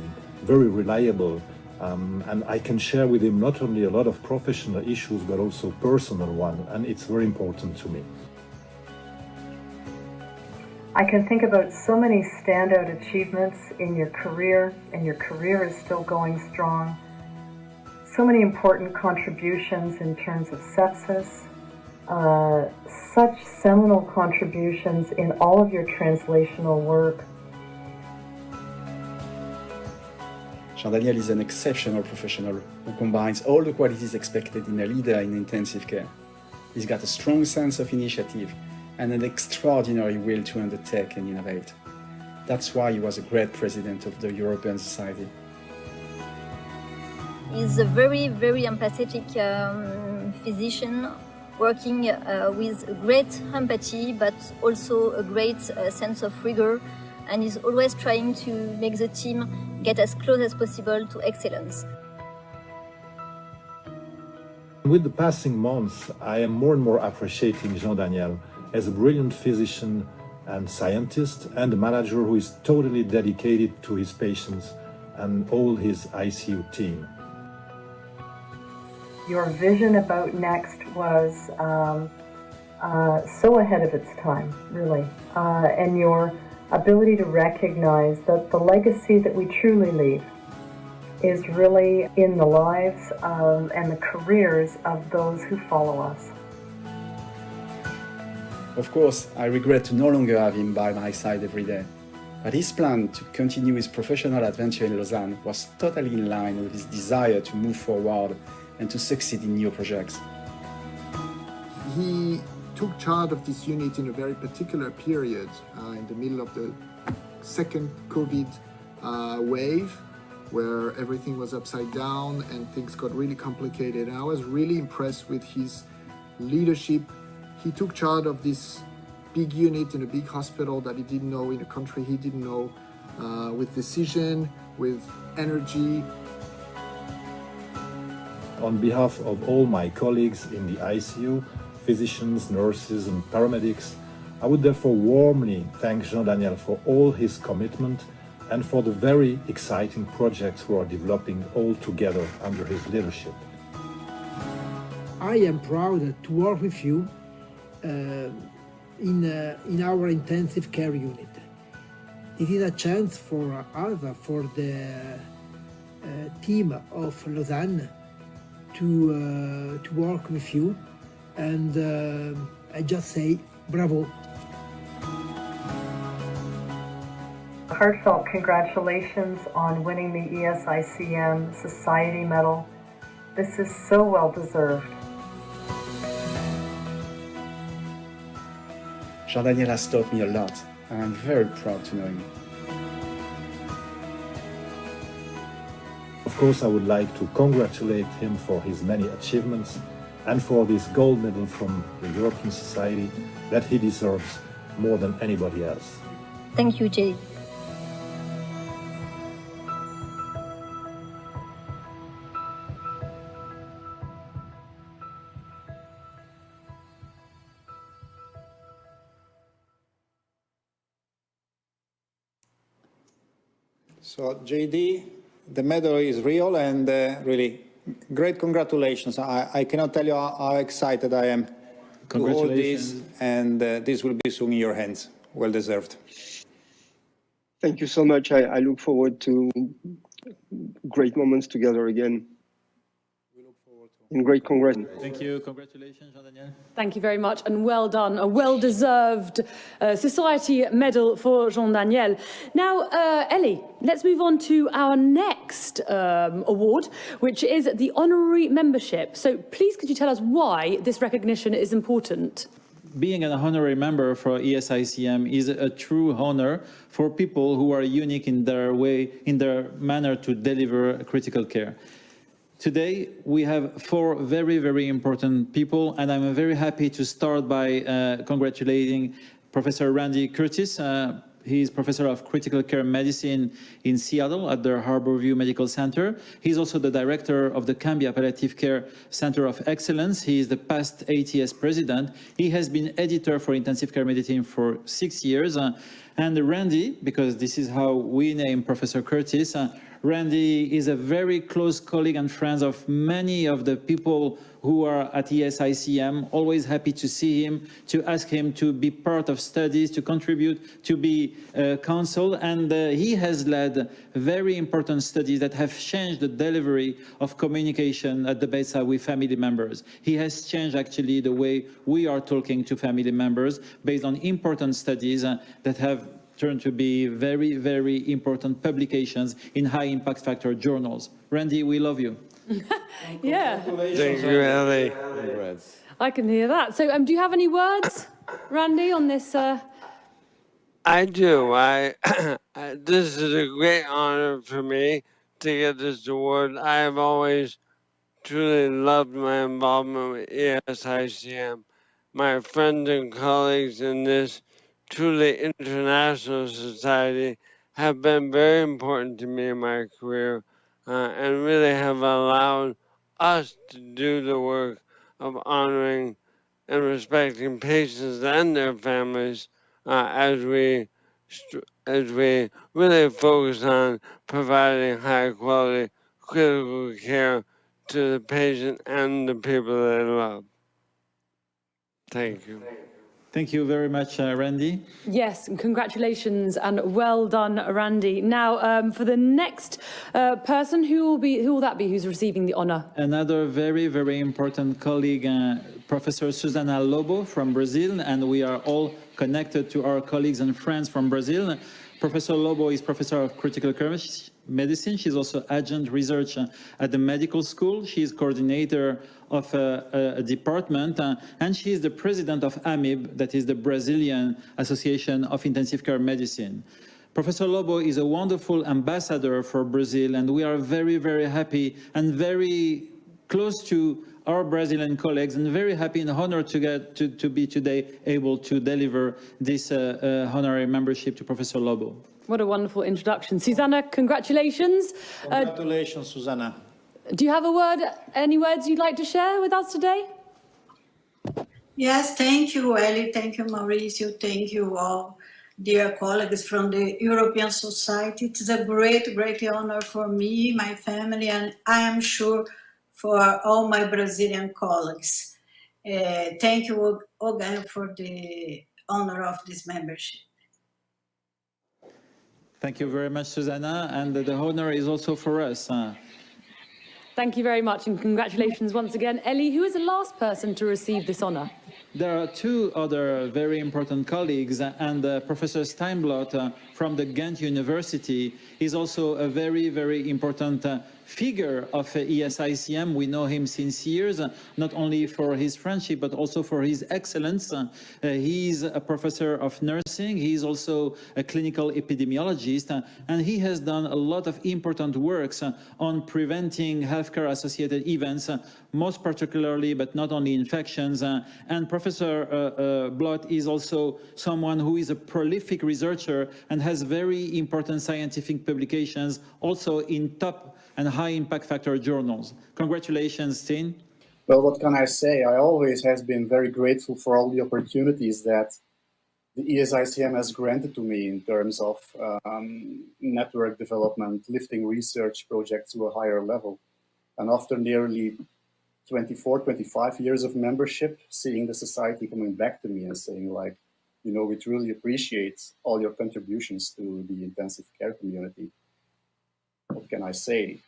very reliable, and I can share with him not only a lot of professional issues, but also personal ones, and it's very important to me. I can think about so many standout achievements in your career, and your career is still going strong. So many important contributions in terms of sepsis, such seminal contributions in all of your translational work. Jean-Daniel is an exceptional professional who combines all the qualities expected in a leader in intensive care. He's got a strong sense of initiative and an extraordinary will to undertake and innovate. That's why he was a great president of the European Society. He's a very, very empathetic physician, working with great empathy, but also a great sense of rigor, and is always trying to make the team get as close as possible to excellence. With the passing months, I am more and more appreciating Jean-Daniel as a brilliant physician and scientist, and a manager who is totally dedicated to his patients and all his ICU team. Your vision about Next was so ahead of its time, really, and your ability to recognize that the legacy that we truly leave is really in the lives and the careers of those who follow us. Of course, I regret to no longer have him by my side every day, but his plan to continue his professional adventure in Lausanne was totally in line with his desire to move forward and to succeed in new projects. He took charge of this unit in a very particular period, in the middle of the second COVID wave, where everything was upside down and things got really complicated. And I was really impressed with his leadership. He took charge of this big unit in a big hospital that he didn't know, in a country he didn't know, with decision, with energy. On behalf of all my colleagues in the ICU, physicians, nurses and paramedics, I would therefore warmly thank Jean-Daniel for all his commitment and for the very exciting projects we are developing all together under his leadership. I am proud to work with you in our intensive care unit. It is a chance for us, for the team of Lausanne, to work with you, and I just say bravo. Heartfelt congratulations on winning the ESICM Society Medal. This is so well deserved. Jean-Daniel has taught me a lot, and I'm very proud to know him. Of course, I would like to congratulate him for his many achievements and for this gold medal from the European Society that he deserves more than anybody else. Thank you, Jay. So, JD, the medal is real and really great congratulations. I cannot tell you how excited I am to hold this, and this will be soon in your hands. Well deserved. Thank you so much. I look forward to great moments together again. And great congrats. Thank you. Congratulations, Jean-Daniel. Thank you very much, and well done. A well-deserved Society medal for Jean-Daniel. Now, Elie, let's move on to our next award, which is the honorary membership. So please, could you tell us why this recognition is important? Being an honorary member for ESICM is a true honor for people who are unique in their way, in their manner to deliver critical care. Today, we have 4 very, very important people, and I'm very happy to start by congratulating Professor Randy Curtis. He is Professor of Critical Care Medicine in Seattle at the Harborview Medical Center. He's also the Director of the Cambia Palliative Care Center of Excellence. He is the past ATS President. He has been Editor for Intensive Care Medicine for 6 years. And Randy, because this is how we name Professor Curtis, Randy is a very close colleague and friend of many of the people who are at ESICM, always happy to see him, to ask him to be part of studies, to contribute, to be counsel. And he has led very important studies that have changed the delivery of communication at the bedside with family members. He has changed actually the way we are talking to family members based on important studies that have turned to be very, very important publications in high impact factor journals. Randy, we love you. Yeah. Thank you, Elie. I can hear that. So do you have any words, Randy, on this? I do. This is a great honor for me to get this award. I have always truly loved my involvement with ESICM. My friends and colleagues in this truly international society have been very important to me in my career and really have allowed us to do the work of honoring and respecting patients and their families as we really focus on providing high quality critical care to the patient and the people they love. Thank you. Thank you very much, Randy. Yes, and congratulations and well done, Randy. Now, for the next person, who will that be who's receiving the honor? Another very, very important colleague, Professor Susana Lobo from Brazil, and we are all connected to our colleagues and friends from Brazil. Professor Lobo is Professor of Critical Care Medicine. She's also adjunct research at the medical school. She is coordinator of a department, and she is the president of AMIB, that is the Brazilian Association of Intensive Care Medicine. Professor Lobo is a wonderful ambassador for Brazil, and we are very, very happy and very close to our Brazilian colleagues, and very happy and honored to be today able to deliver this honorary membership to Professor Lobo. What a wonderful introduction. Susanna, congratulations. Congratulations, Susanna. Do you have a word, any words you'd like to share with us today? Yes, thank you, Elie. Thank you, Maurizio. Thank you all, dear colleagues from the European Society. It's a great, great honor for me, my family, and I am sure for all my Brazilian colleagues. Thank you again for the honor of this membership. Thank you very much, Susanna, and the honor is also for us. Thank you very much, and congratulations once again. Elie, who is the last person to receive this honor? There are 2 other very important colleagues, and Professor Steinblot from the Ghent University is also a very, very important figure of ESICM. We know him since years, not only for his friendship, but also for his excellence. He's a professor of nursing. He's also a clinical epidemiologist, and he has done a lot of important works on preventing healthcare-associated events, most particularly, but not only infections. And Professor Blot is also someone who is a prolific researcher and has very important scientific publications, also in top and high impact factor journals. Congratulations, Stijn. Well, what can I say? I always have been very grateful for all the opportunities that the ESICM has granted to me in terms of network development, lifting research projects to a higher level. And after nearly 24, 25 years of membership, seeing the society coming back to me and saying like, you know, we truly appreciate all your contributions to the intensive care community. What can I say?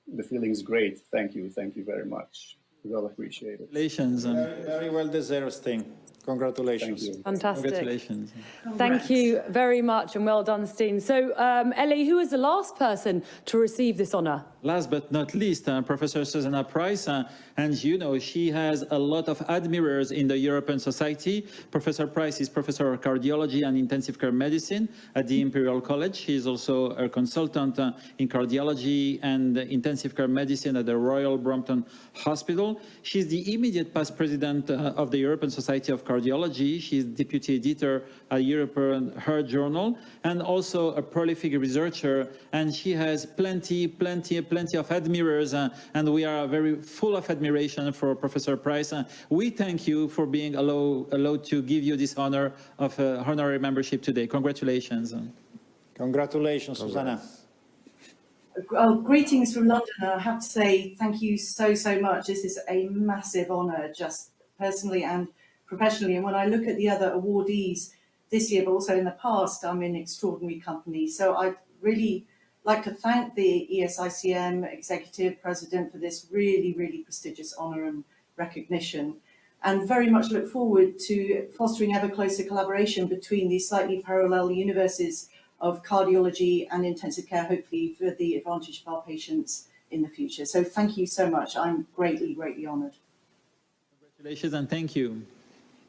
The feeling is great. Thank you very much. Well appreciated. Congratulations. Very well deserved thing. Congratulations. Thank you. Fantastic. Congratulations. Thank you very much and well done, Steen. So, Elie, who is the last person to receive this honour? Last but not least, Professor Susanna Price, and you know, she has a lot of admirers in the European Society. Professor Price is Professor of Cardiology and Intensive Care Medicine at the Imperial College. She is also a consultant in Cardiology and Intensive Care Medicine at the Royal Brompton Hospital. She's the immediate past president of the European Society of Cardiology. She's deputy editor at European Heart Journal and also a prolific researcher. And she has plenty of admirers, and we are very full of admiration for Professor Price. We thank you for being allowed to give you this honor of honorary membership today. Congratulations. Congratulations, Susanna. Greetings from London. I have to say thank you so much. This is a massive honour, just personally and professionally. And when I look at the other awardees this year, but also in the past, I'm in extraordinary company. So I'd really like to thank the ESICM Executive President for this really prestigious honour and recognition, and very much look forward to fostering ever closer collaboration between these slightly parallel universes of cardiology and intensive care, hopefully for the advantage of our patients in the future. So thank you so much. I'm greatly honoured. Congratulations and thank you.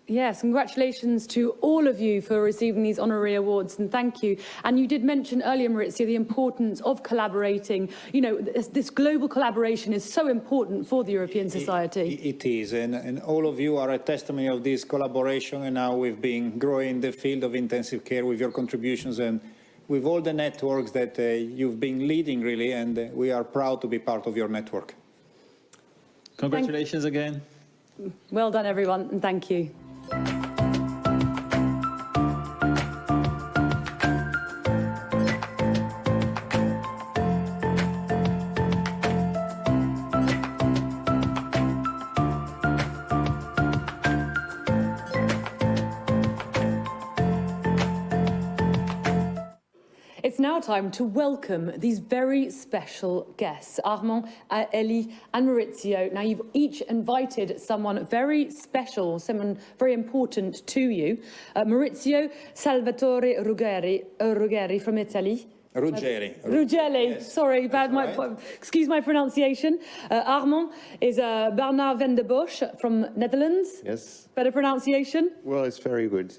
Yes, congratulations to all of you for receiving these honorary awards, and thank you. And you did mention earlier, Maurizio, the importance of collaborating. You know, this global collaboration is so important for the European Society. It is, and all of you are a testimony of this collaboration, and now we've been growing the field of intensive care with your contributions and with all the networks that you've been leading, really, and we are proud to be part of your network. Congratulations again. Well done, everyone, and thank you. It's now time to welcome these very special guests, Armand, Elie and Maurizio. Now, you've each invited someone very special, someone very important to you. Maurizio Salvatore Ruggeri from Italy. Ruggeri, yes. Sorry, excuse my pronunciation. Armand is Bernard van der Bosch from Netherlands. Yes. Better pronunciation? Well, it's very good.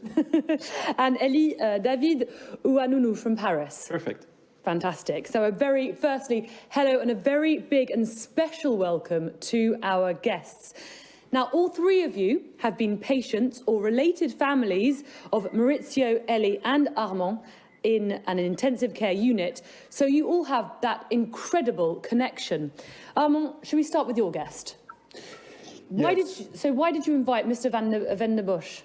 And Elie David Ouanounou from Paris. Perfect. Fantastic. So firstly, hello and a very big and special welcome to our guests. Now, all three of you have been patients or related families of Maurizio, Elie and Armand in an intensive care unit, so you all have that incredible connection. Armand, should we start with your guest? Yes. Why did you invite Mr. van der Bosch?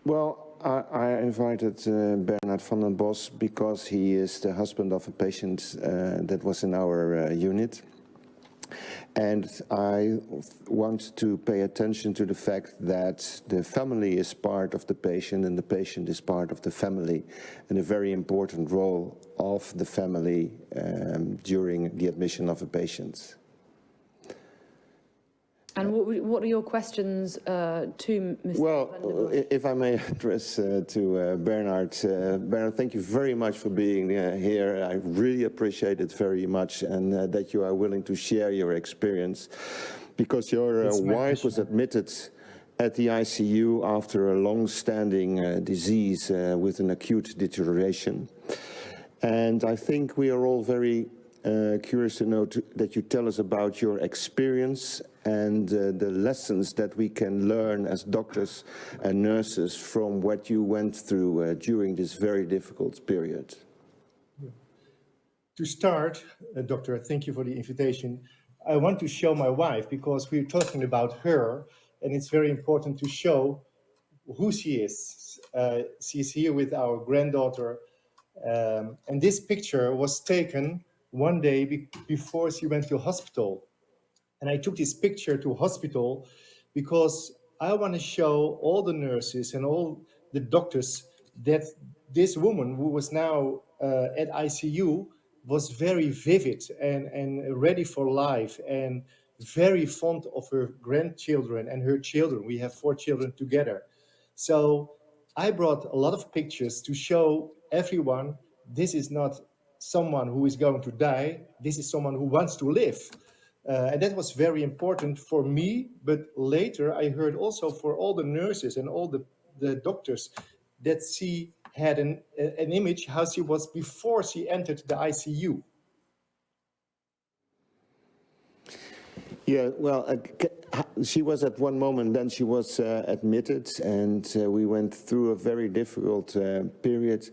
Well, I invited Bernard van den Bosch because he is the husband of a patient that was in our unit. And I want to pay attention to the fact that the family is part of the patient and the patient is part of the family, and a very important role of the family during the admission of a patient. And what are your questions to Mr. Well, van der Bosch? if I may address to Bernard. Bernard, thank you very much for being here. I really appreciate it very much, and that you are willing to share your experience, because your wife was admitted at the ICU after a long-standing disease with an acute deterioration. And I think we are all very curious to know that you tell us about your experience and the lessons that we can learn as doctors and nurses from what you went through during this very difficult period. To start, Doctor, thank you for the invitation. I want to show my wife, because we're talking about her, and it's very important to show who she is. She's here with our granddaughter. And this picture was taken one day before she went to hospital. And I took this picture to hospital because I want to show all the nurses and all the doctors that this woman who was now at ICU was very vivid and ready for life and very fond of her grandchildren and her children. We have 4 children together. So I brought a lot of pictures to show everyone this is not someone who is going to die. This is someone who wants to live. And that was very important for me. But later I heard also for all the nurses and all the doctors that she had an image how she was before she entered the ICU. Yeah, well, she was at one moment, then she was admitted, and we went through a very difficult period.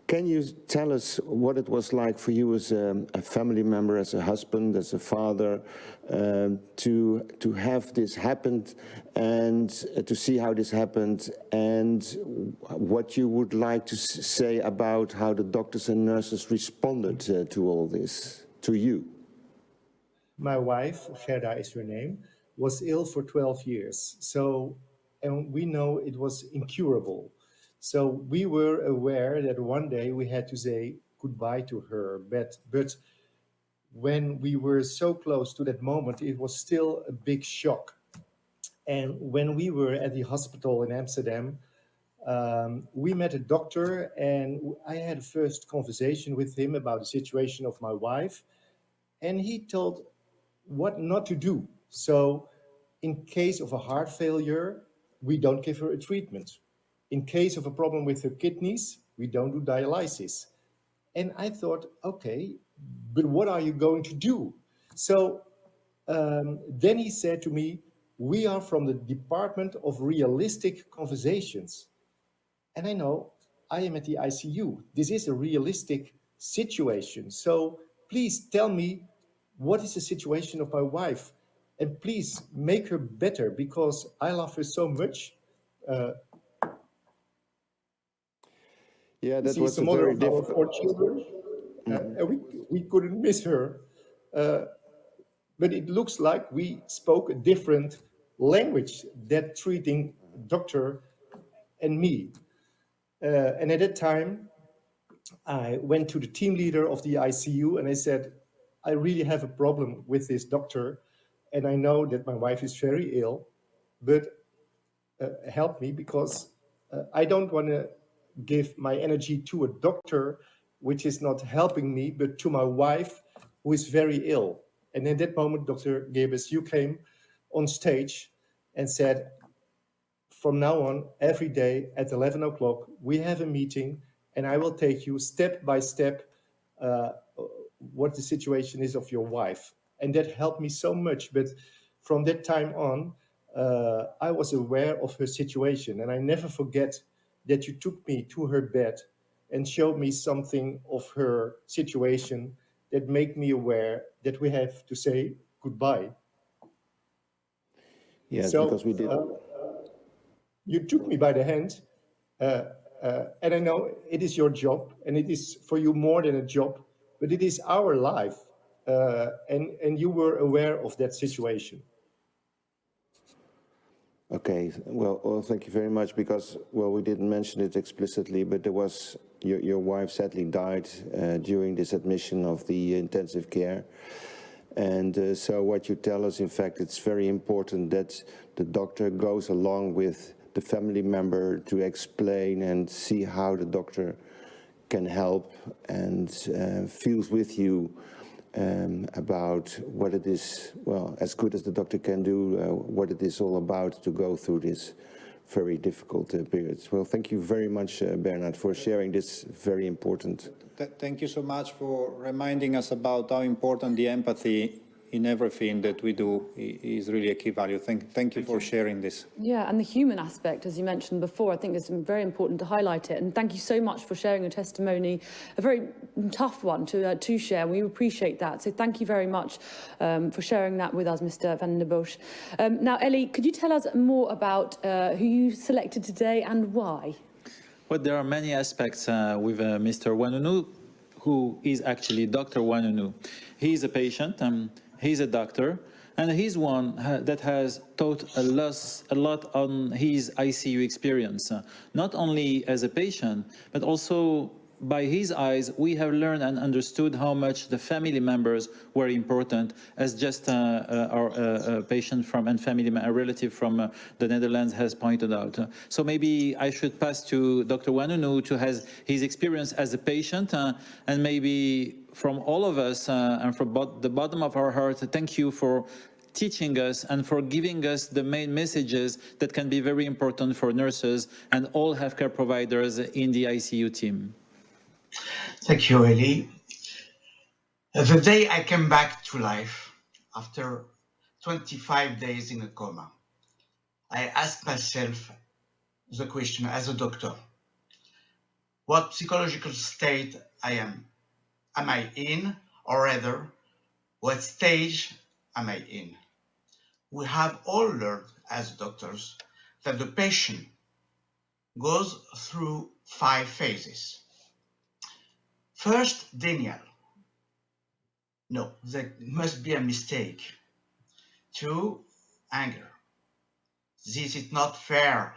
Can you tell us what it was like for you as a family member, as a husband, as a father, to have this happen and to see how this happened, and what you would like to say about how the doctors and nurses responded to all this, to you? My wife, Gerda is her name, was ill for 12 years. So, and we know it was incurable. So we were aware that one day we had to say goodbye to her. But when we were so close to that moment, it was still a big shock. And when we were at the hospital in Amsterdam, we met a doctor, and I had a first conversation with him about the situation of my wife. And he told what not to do. So in case of a heart failure, we don't give her a treatment. In case of a problem with her kidneys, we don't do dialysis. And I thought, okay, but what are you going to do? So then he said to me, we are from the Department of Realistic Conversations. And I know I am at the ICU. This is a realistic situation. So please tell me, what is the situation of my wife? And please make her better, because I love her so much. Yeah, that She's was the a mother very of our difficult. 4 children. And we couldn't miss her. But it looks like we spoke a different language, that treating doctor and me. And at that time, I went to the team leader of the ICU and I said, I really have a problem with this doctor. And I know that my wife is very ill, but help me, because I don't want to give my energy to a doctor which is not helping me, but to my wife who is very ill. And in that moment, Dr. Girbes, you came on stage and said, from now on, every day at 11 o'clock, we have a meeting, and I will take you step by step what the situation is of your wife. And that helped me so much. But from that time on, I was aware of her situation. And I never forget that you took me to her bed and showed me something of her situation that made me aware that we have to say goodbye. Yes, so, because we did. You took me by the hand, and I know it is your job, and it is for you more than a job, but it is our life, and you were aware of that situation. Okay, well, thank you very much, because, well, we didn't mention it explicitly, but there was, your wife sadly died during this admission of the intensive care. And so what you tell us, in fact, it's very important that the doctor goes along with the family member to explain and see how the doctor can help, and feels with you about what it is, well, as good as the doctor can do, what it is all about to go through this very difficult period. Well, thank you very much, Bernard, for sharing this very important. Thank you so much for reminding us about how important the empathy in everything that we do is really a key value. Thank you for sharing this. Yeah, and the human aspect, as you mentioned before, I think is very important to highlight it. And thank you so much for sharing your testimony, a very tough one to share. We appreciate that. So thank you very much for sharing that with us, Mr. van der Bosch. Now, Elie, could you tell us more about who you selected today and why? Well, there are many aspects with Mr. Wanunu, who is actually Dr. Wanunu. He's a patient, he's a doctor, and he's one that has taught a lot on his ICU experience, not only as a patient, but also by his eyes, we have learned and understood how much the family members were important, as just our patient from and a relative from the Netherlands has pointed out. So maybe I should pass to Dr. Wanunu to have his experience as a patient, and maybe from all of us and from the bottom of our heart, thank you for teaching us and for giving us the main messages that can be very important for nurses and all healthcare providers in the ICU team. Thank you, Elie. The day I came back to life after 25 days in a coma, I asked myself the question as a doctor, what psychological state am I in, or rather, what stage am I in? We have all learned as doctors that the patient goes through 5 phases. First, denial. No, there must be a mistake. 2, anger. This is not fair.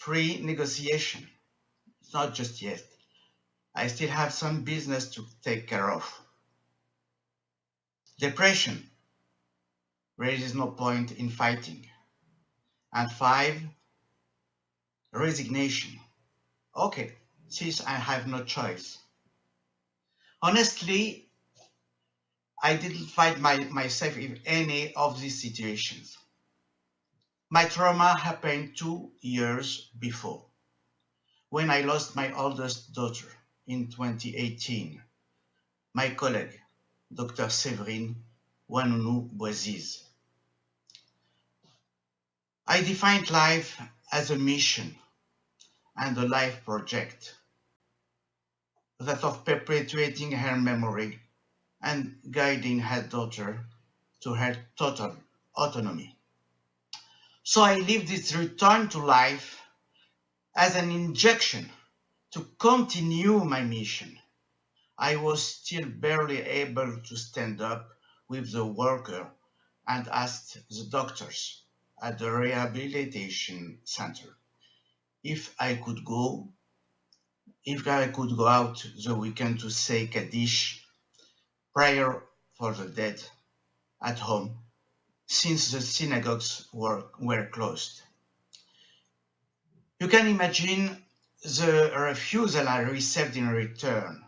3, negotiation. It's not just yet. I still have some business to take care of. Depression. There is no point in fighting. And 5, resignation. Okay, since I have no choice. Honestly, I didn't find myself in any of these situations. My trauma happened 2 years before, when I lost my oldest daughter in 2018. My colleague, Dr. Séverine Wanunu-Boisiz. I defined life as a mission and a life project, that of perpetuating her memory and guiding her daughter to her total autonomy. So I lived this return to life as an injection to continue my mission. I was still barely able to stand up with the worker and asked the doctors at the rehabilitation center if I could go out the weekend to say Kaddish, prayer for the dead, at home, since the synagogues were closed. You can imagine the refusal I received in return.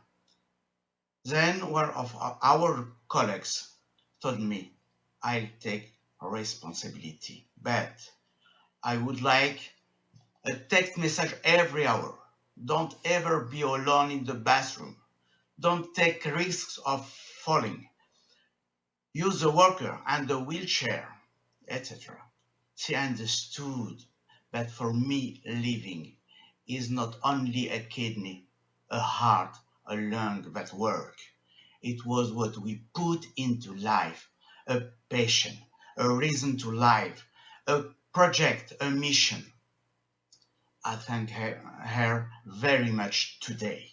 Then one of our colleagues told me, I'll take responsibility, but I would like a text message every hour. Don't ever be alone in the bathroom. Don't take risks of falling. Use the walker and the wheelchair, etc. She understood that for me, living is not only a kidney, a heart, a lung that work. It was what we put into life, a passion, a reason to live, a project, a mission. I thank her very much today.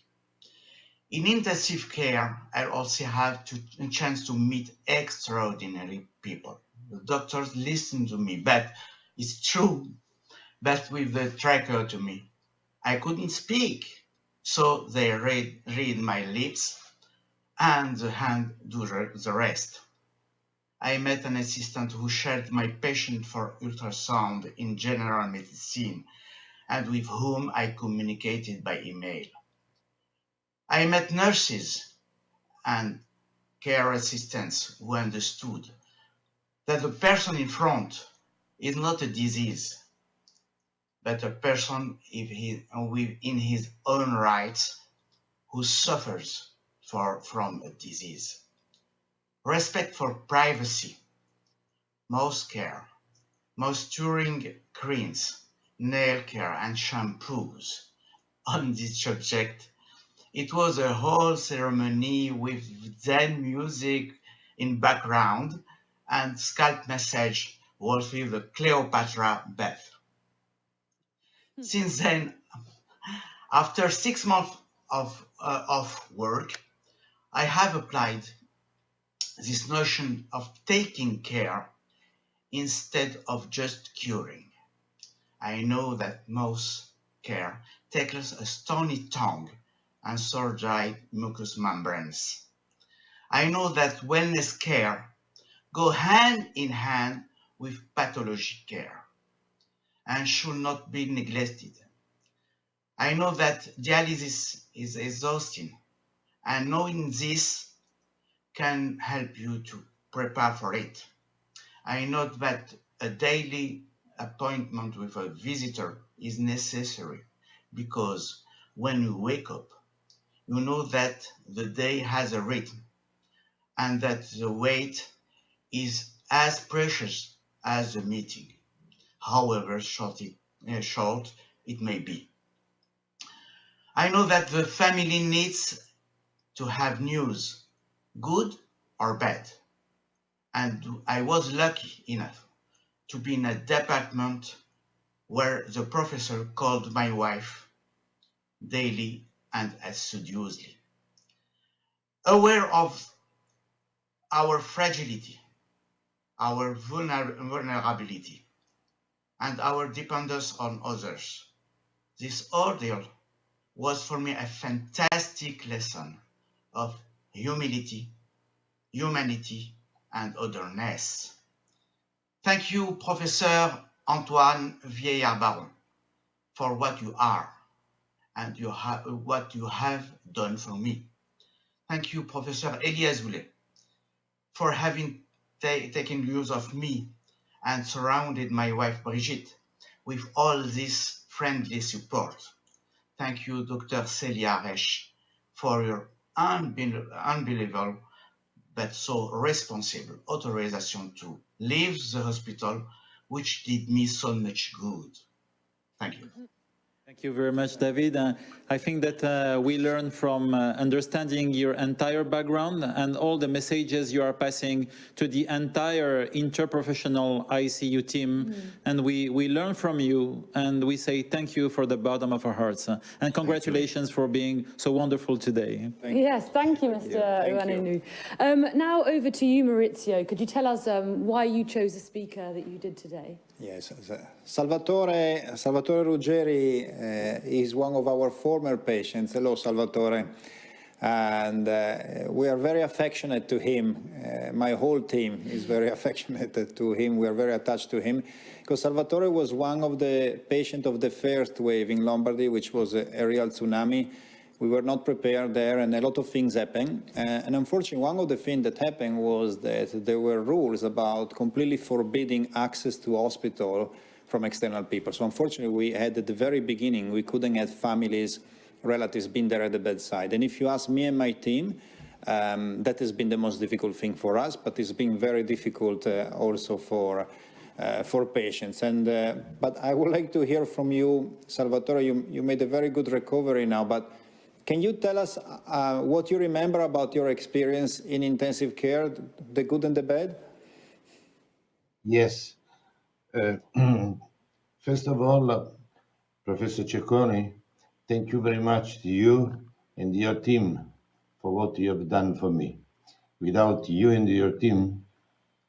In intensive care, I also had a chance to meet extraordinary people. The doctors listened to me, but it's true that with the tracheotomy, I couldn't speak. So they read my lips and the hand do the rest. I met an assistant who shared my patient for ultrasound in general medicine and with whom I communicated by email. I met nurses and care assistants who understood that the person in front is not a disease, but a person in his own rights who suffers from a disease. Respect for privacy, mouth care, mouth-curing creams, nail care and shampoos. On this subject, it was a whole ceremony with Zen music in background and scalp massage was with the Cleopatra bath. Since then, after 6 months of work, I have applied this notion of taking care instead of just curing. I know that most care tackles a stony tongue and sore dry mucous membranes. I know that wellness care go hand in hand with pathology care and should not be neglected. I know that dialysis is exhausting, and knowing this can help you to prepare for it. I know that a daily appointment with a visitor is necessary because when you wake up, you know that the day has a rhythm and that the wait is as precious as the meeting, however short it may be. I know that the family needs to have news, good or bad, and I was lucky enough to be in a department where the professor called my wife daily and assiduously. Aware of our fragility, our vulnerability, and our dependence on others, this ordeal was for me a fantastic lesson of humility, humanity, and otherness. Thank you, Professor Antoine Vieillard-Baron, for what you are and what you have done for me. Thank you, Professor Elie Azoulay, for having taken use of me and surrounded my wife Brigitte with all this friendly support. Thank you, Dr. Celia Resch, for your unbelievable but so responsible authorization to leave the hospital, which did me so much good. Thank you. Thank you very much, David. I think that we learn from understanding your entire background and all the messages you are passing to the entire interprofessional ICU team. And we learn from you, and we say thank you for the bottom of our hearts. And congratulations for being so wonderful today. Yes, thank you, Mr. Ouanounou. Now over to you, Maurizio. Could you tell us why you chose the speaker that you did today? Yes, Salvatore Ruggeri is one of our former patients. Hello, Salvatore. And we are very affectionate to him. My whole team is very affectionate to him. We are very attached to him because Salvatore was one of the patients of the first wave in Lombardy, which was a real tsunami. We were not prepared there, and a lot of things happened. And unfortunately, one of the things that happened was that there were rules about completely forbidding access to hospital from external people. So unfortunately, we had at the very beginning, we couldn't have families, relatives being there at the bedside. And if you ask me and my team, that has been the most difficult thing for us, but it's been very difficult also for patients. And but I would like to hear from you, Salvatore. You made a very good recovery now, but can you tell us what you remember about your experience in intensive care, the good and the bad? Yes. First of all, Professor Cecconi, thank you very much to you and your team for what you have done for me. Without you and your team,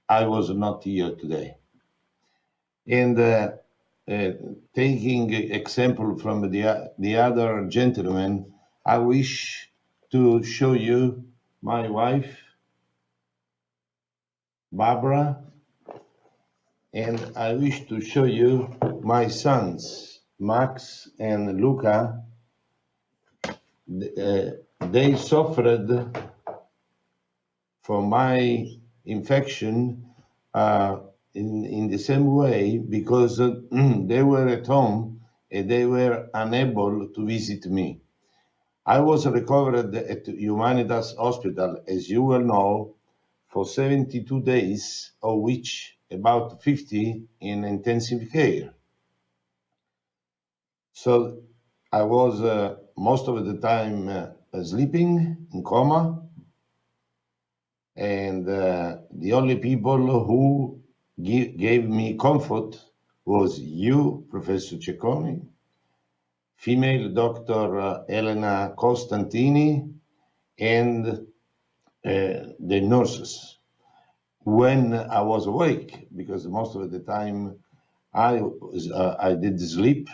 I was not here today. And taking example from the other gentleman, I wish to show you my wife, Barbara, and I wish to show you my sons, Max and Luca. They suffered from my infection in the same way because they were at home and they were unable to visit me. I was recovered at Humanitas Hospital, as you well know, for 72 days, of which about 50 in intensive care. So I was most of the time sleeping in coma, and the only people who gave me comfort was you, Professor Cecconi, female doctor Elena Costantini, and the nurses. When I was awake, because most of the time I did sleep,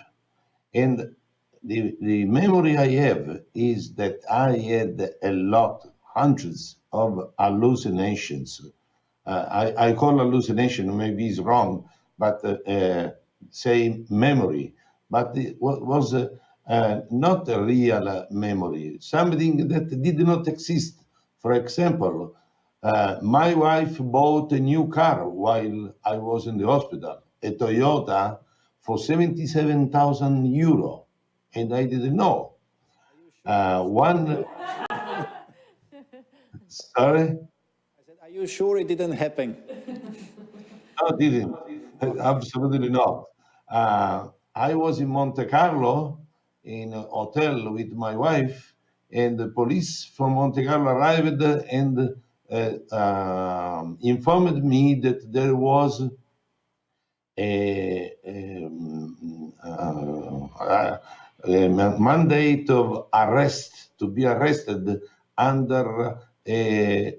and the memory I have is that I had a lot, hundreds of hallucinations. I call hallucination, maybe it's wrong, but say memory. But it was not a real memory, something that did not exist. For example, my wife bought a new car while I was in the hospital, a Toyota, for 77,000 euro, and I didn't know. Sorry? Are you sure it didn't happen? No, it didn't. Absolutely not. I was in Monte Carlo in a hotel with my wife, and the police from Monte Carlo arrived and informed me that there was a mandate of arrest, to be arrested under a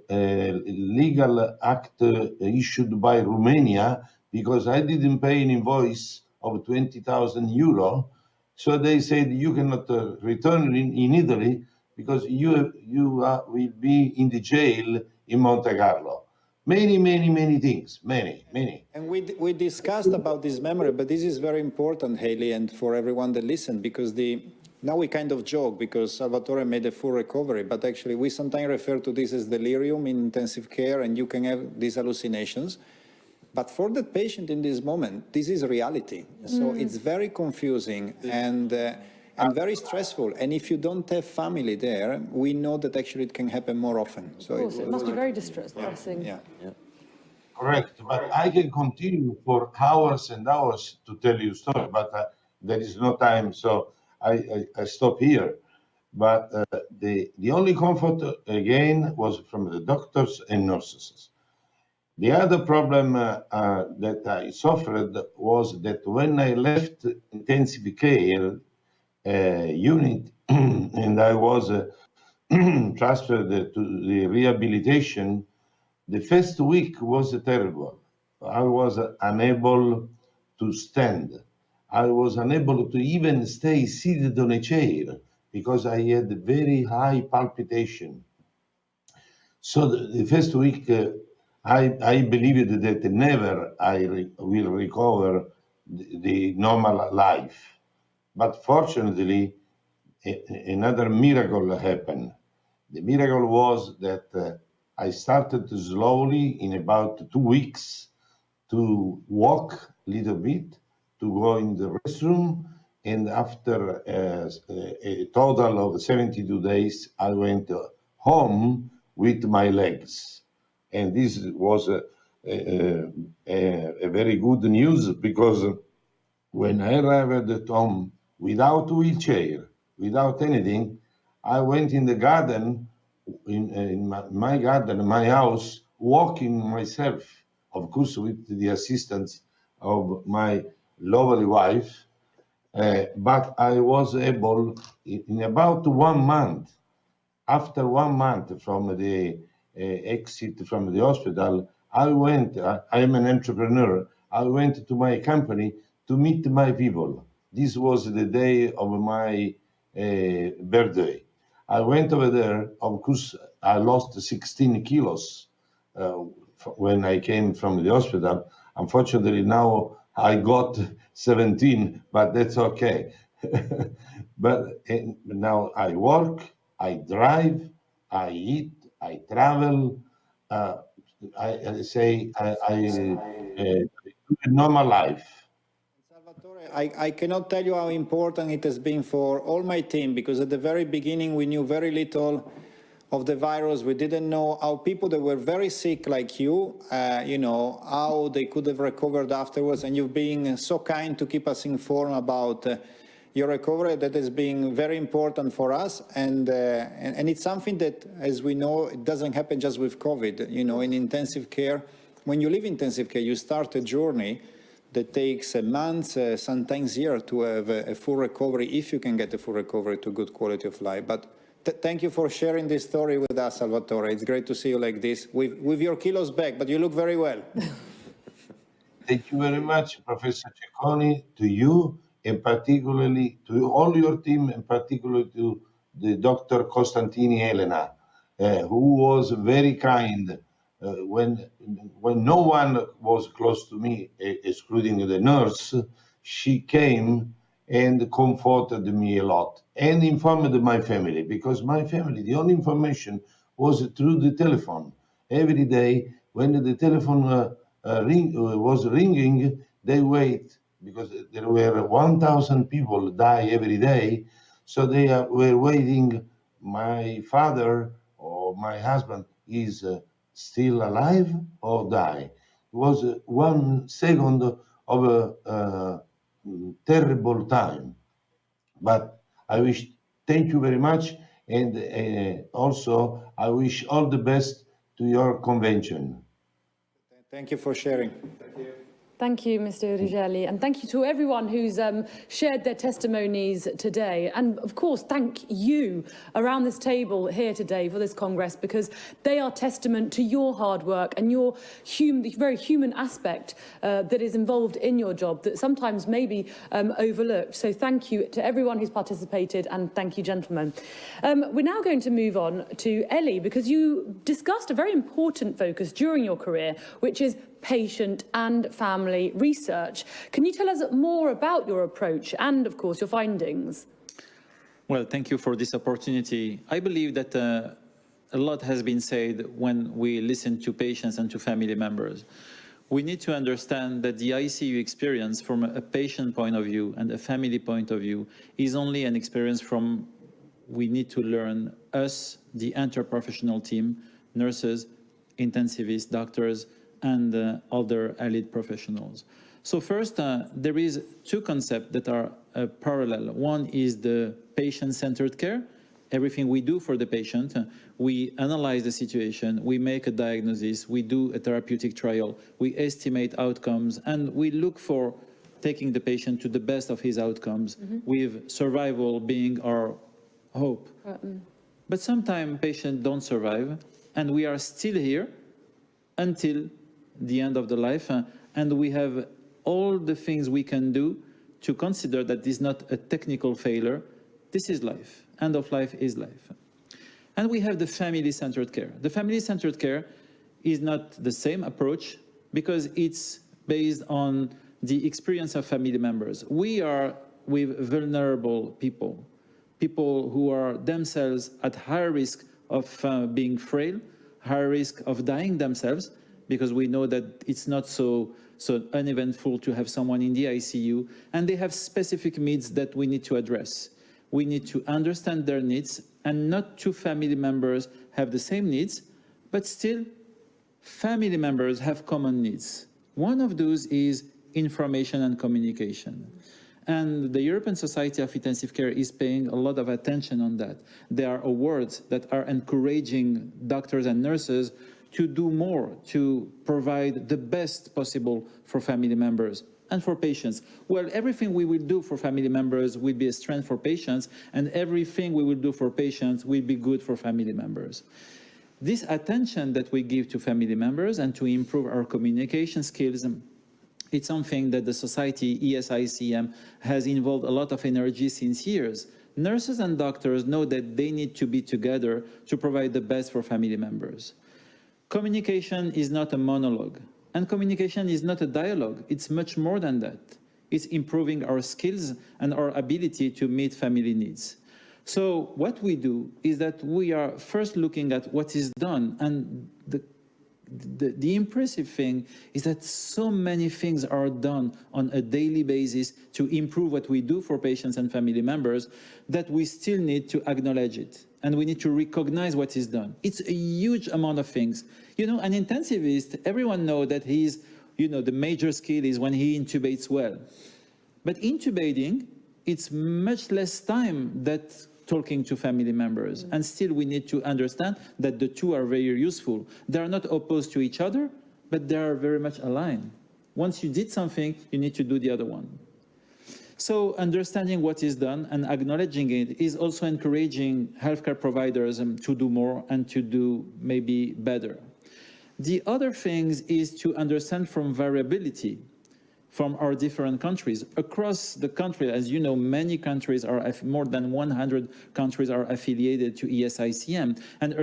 legal act issued by Romania, because I didn't pay an invoice of 20,000 euro. So they said you cannot return in Italy because you will be in the jail in Monte Carlo. Many things, many. And we discussed about this memory, but this is very important, Elie, and for everyone that listened, because now we kind of joke because Salvatore made a full recovery, but actually we sometimes refer to this as delirium in intensive care, and you can have these hallucinations. But for the patient in this moment, this is reality. So it's very confusing and very stressful. And if you don't have family there, we know that actually it can happen more often. So Of course, it must be very distressing. Yeah. Correct, but I can continue for hours and hours to tell you story, but there is no time, so I stop here. But the only comfort again was from the doctors and nurses. The other problem that I suffered was that when I left intensive care unit and I was transferred to the rehabilitation, the first week was terrible. I was unable to stand. I was unable to even stay seated on a chair because I had very high palpitation. So the first week, I believed that never I will recover the normal life. But fortunately, another miracle happened. The miracle was that I started to slowly, in about 2 weeks, to walk a little bit, to go in the restroom, and after a total of 72 days, I went home with my legs. And this was a very good news, because when I arrived at home without wheelchair, without anything, I went in the garden, in my garden, my house, walking myself, of course with the assistance of my lovely wife, but I was able, in about 1 month, after 1 month from the exit from the hospital, I am an entrepreneur, I went to my company to meet my people. This was the day of my birthday. I went over there. Of course, I lost 16 kilos when I came from the hospital. Unfortunately, now I got 17, but that's okay. But now I work, I drive, I eat, I travel. I say I live a normal life. I cannot tell you how important it has been for all my team, because at the very beginning we knew very little of the virus. We didn't know how people that were very sick like you, how they could have recovered afterwards. And you've been so kind to keep us informed about your recovery. That has been very important for us. And it's something that, as we know, it doesn't happen just with COVID. In intensive care, when you leave intensive care, you start a journey that takes months, sometimes years, to have a full recovery, if you can get a full recovery to good quality of life. But thank you for sharing this story with us, Salvatore. It's great to see you like this, with your kilos back, but you look very well. Thank you very much, Professor Cecconi, to you, and particularly to all your team, and particularly to the Dr. Costantini Elena, who was very kind when no one was close to me, excluding the nurse. She came and comforted me a lot and informed my family, because my family, the only information was through the telephone. Every day when the telephone was ringing, they wait, because there were 1,000 people die every day. So they were waiting. My father or my husband is still alive or die. It was 1 second of a terrible time. But I wish, thank you very much. And also, I wish all the best to your convention. Thank you for sharing. Thank you, Mr. Urigelli, and thank you to everyone who's shared their testimonies today. And of course, thank you around this table here today for this Congress, because they are testament to your hard work and your the very human aspect that is involved in your job that sometimes may be overlooked. So thank you to everyone who's participated, and thank you, gentlemen. We're now going to move on to Elie, because you discussed a very important focus during your career, which is patient and family research. Can you tell us more about your approach and, of course, your findings? Well, thank you for this opportunity. I believe that a lot has been said when we listen to patients and to family members. We need to understand that the ICU experience from a patient point of view and a family point of view is only an experience from, we need to learn, us, the interprofessional team, nurses, intensivists, doctors, and other allied professionals. So first, there is two concepts that are parallel. One is the patient-centered care. Everything we do for the patient, we analyze the situation, we make a diagnosis, we do a therapeutic trial, we estimate outcomes, and we look for taking the patient to the best of his outcomes, with survival being our hope. But sometimes patients don't survive, and we are still here until the end of the life, and we have all the things we can do to consider that this is not a technical failure. This is life. End of life is life. And we have the family-centered care. The family-centered care is not the same approach because it's based on the experience of family members. We are with vulnerable people, people who are themselves at higher risk of being frail, higher risk of dying themselves, because we know that it's not so uneventful to have someone in the ICU, and they have specific needs that we need to address. We need to understand their needs, and not two family members have the same needs, but still family members have common needs. One of those is information and communication. And the European Society of Intensive Care is paying a lot of attention on that. There are awards that are encouraging doctors and nurses to do more, to provide the best possible for family members and for patients. Well, everything we will do for family members will be a strength for patients, and everything we will do for patients will be good for family members. This attention that we give to family members and to improve our communication skills, it's something that the society, ESICM, has involved a lot of energy since years. Nurses and doctors know that they need to be together to provide the best for family members. Communication is not a monologue, and communication is not a dialogue. It's much more than that. It's improving our skills and our ability to meet family needs. So what we do is that we are first looking at what is done, and the impressive thing is that so many things are done on a daily basis to improve what we do for patients and family members, that we still need to acknowledge it. And we need to recognize what is done. It's a huge amount of things. You know, an intensivist, everyone knows that he's, the major skill is when he intubates well. But intubating, it's much less time than talking to family members. And still we need to understand that the two are very useful. They are not opposed to each other, but they are very much aligned. once you did something, you need to do the other one. So understanding what is done and acknowledging it is also encouraging healthcare providers to do more and to do maybe better. The other thing is to understand from variability from our different countries. Across the country, as you know, many countries are, more than 100 countries are affiliated to ESICM, and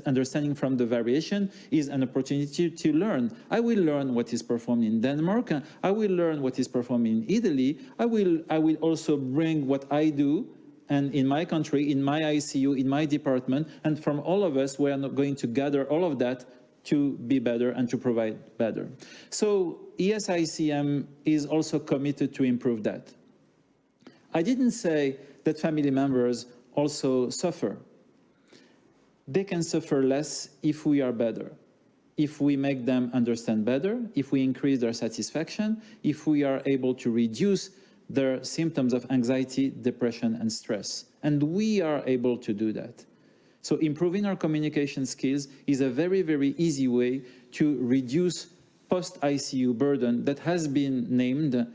understanding from the variation is an opportunity to learn. I will learn what is performed in Denmark, I will learn what is performed in Italy, I will also bring what I do and in my country, in my ICU, in my department, and from all of us, we are going to gather all of that to be better and to provide better. So ESICM is also committed to improve that. I didn't say that family members also suffer. They can suffer less if we are better, if we make them understand better, if we increase their satisfaction, if we are able to reduce their symptoms of anxiety, depression, and stress. And we are able to do that. So improving our communication skills is a very, very easy way to reduce post-ICU burden that has been named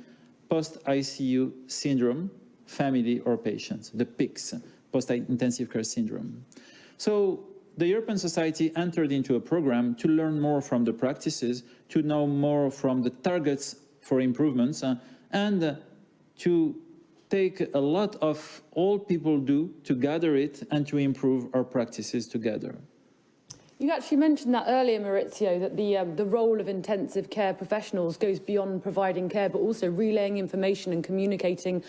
post-ICU syndrome, family or patients, the PICS, post-intensive care syndrome. So the European Society entered into a program to learn more from the practices, to know more from the targets for improvements, and to take a lot of all people do to gather it and to improve our practices together. You actually mentioned that earlier, Maurizio, that the role of intensive care professionals goes beyond providing care, but also relaying information and communicating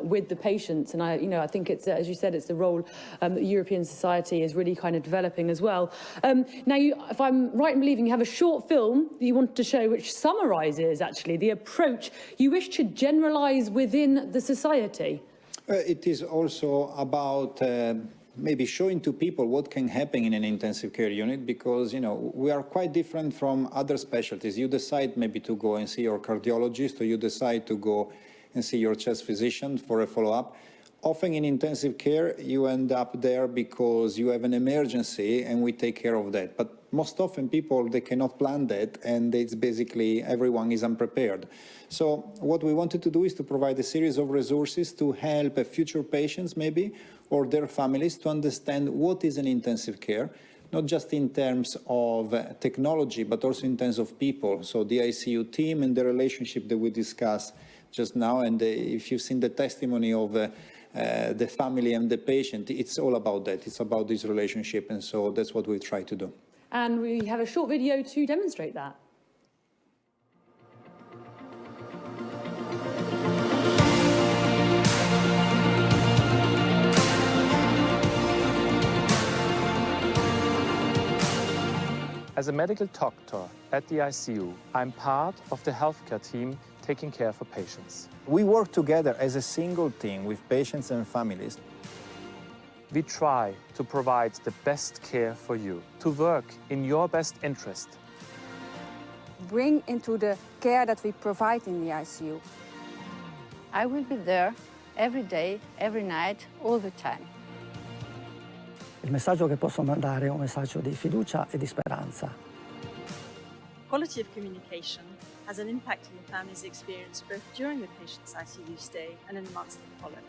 with the patients. And I think it's, as you said, it's the role that the European Society is really kind of developing as well. Now, if I'm right in believing, you have a short film that you wanted to show, which summarises actually the approach you wish to generalise within the society. It is also about maybe showing to people what can happen in an intensive care unit, because, we are quite different from other specialties. You decide maybe to go and see your cardiologist, or you decide to go and see your chest physician for a follow-up. Often in intensive care, you end up there because you have an emergency and we take care of that. But most often people, they cannot plan that, and it's basically everyone is unprepared. So what we wanted to do is to provide a series of resources to help future patients maybe, or their families, to understand what is an intensive care, not just in terms of technology, but also in terms of people. So the ICU team and the relationship that we discussed just now, and if you've seen the testimony of the family and the patient, it's all about that. It's about this relationship, and so that's what we try to do. And we have a short video to demonstrate that. As a medical doctor at the ICU, I'm part of the healthcare team taking care for patients. We work together as a single team with patients and families. We try to provide the best care for you, to work in your best interest. Bring into the care that we provide in the ICU. I will be there every day, every night, all the time. Il messaggio che posso mandare è un messaggio di fiducia e di speranza. Quality of communication has an impact on the family's experience both during the patient's ICU stay and in the months that follow.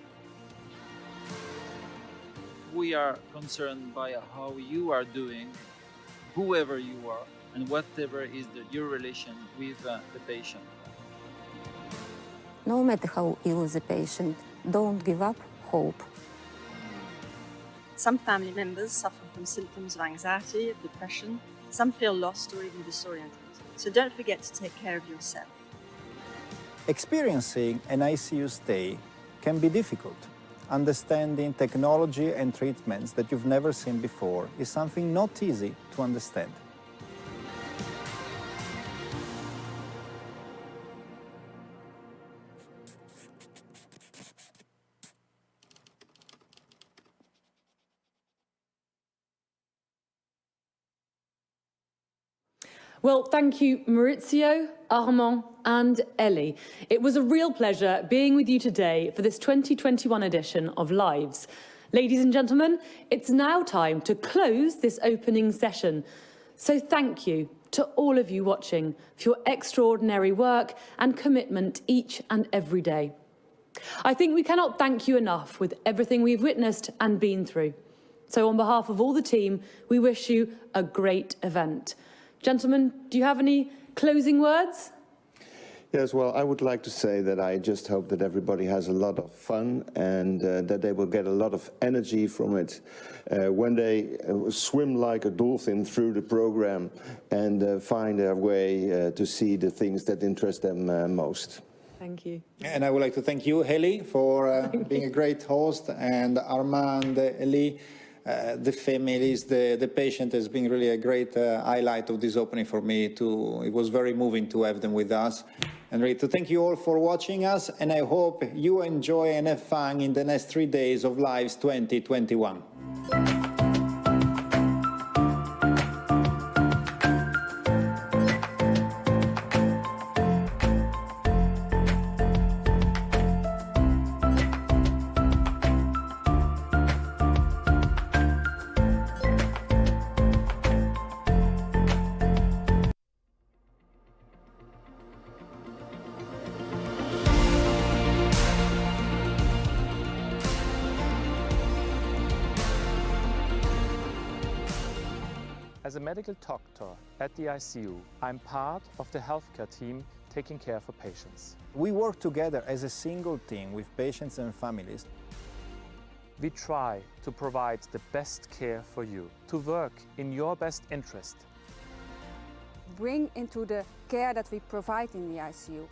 We are concerned by how you are doing, whoever you are, and whatever is your relation with the patient. No matter how ill the patient, don't give up hope. Some family members suffer from symptoms of anxiety, depression. Some feel lost or even disoriented. So don't forget to take care of yourself. Experiencing an ICU stay can be difficult. Understanding technology and treatments that you've never seen before is something not easy to understand. Well, thank you, Maurizio, Armand and Elie. It was a real pleasure being with you today for this 2021 edition of Lives. Ladies and gentlemen, it's now time to close this opening session. So thank you to all of you watching for your extraordinary work and commitment each and every day. I think we cannot thank you enough with everything we've witnessed and been through. So on behalf of all the team, we wish you a great event. Gentlemen, do you have any closing words? Yes, well, I would like to say that I just hope that everybody has a lot of fun and that they will get a lot of energy from it when they swim like a dolphin through the program and find their way to see the things that interest them most. Thank you. And I would like to thank you, Elie, for being a great host, and Armand, Elie, the families, the patient has been really a great highlight of this opening for me. It was very moving to have them with us. And really to thank you all for watching us, and I hope you enjoy and have fun in the next 3 days of Lives 2021. As a medical doctor at the ICU, I'm part of the healthcare team taking care for patients. We work together as a single team with patients and families. We try to provide the best care for you, to work in your best interest. Bring into the care that we provide in the ICU.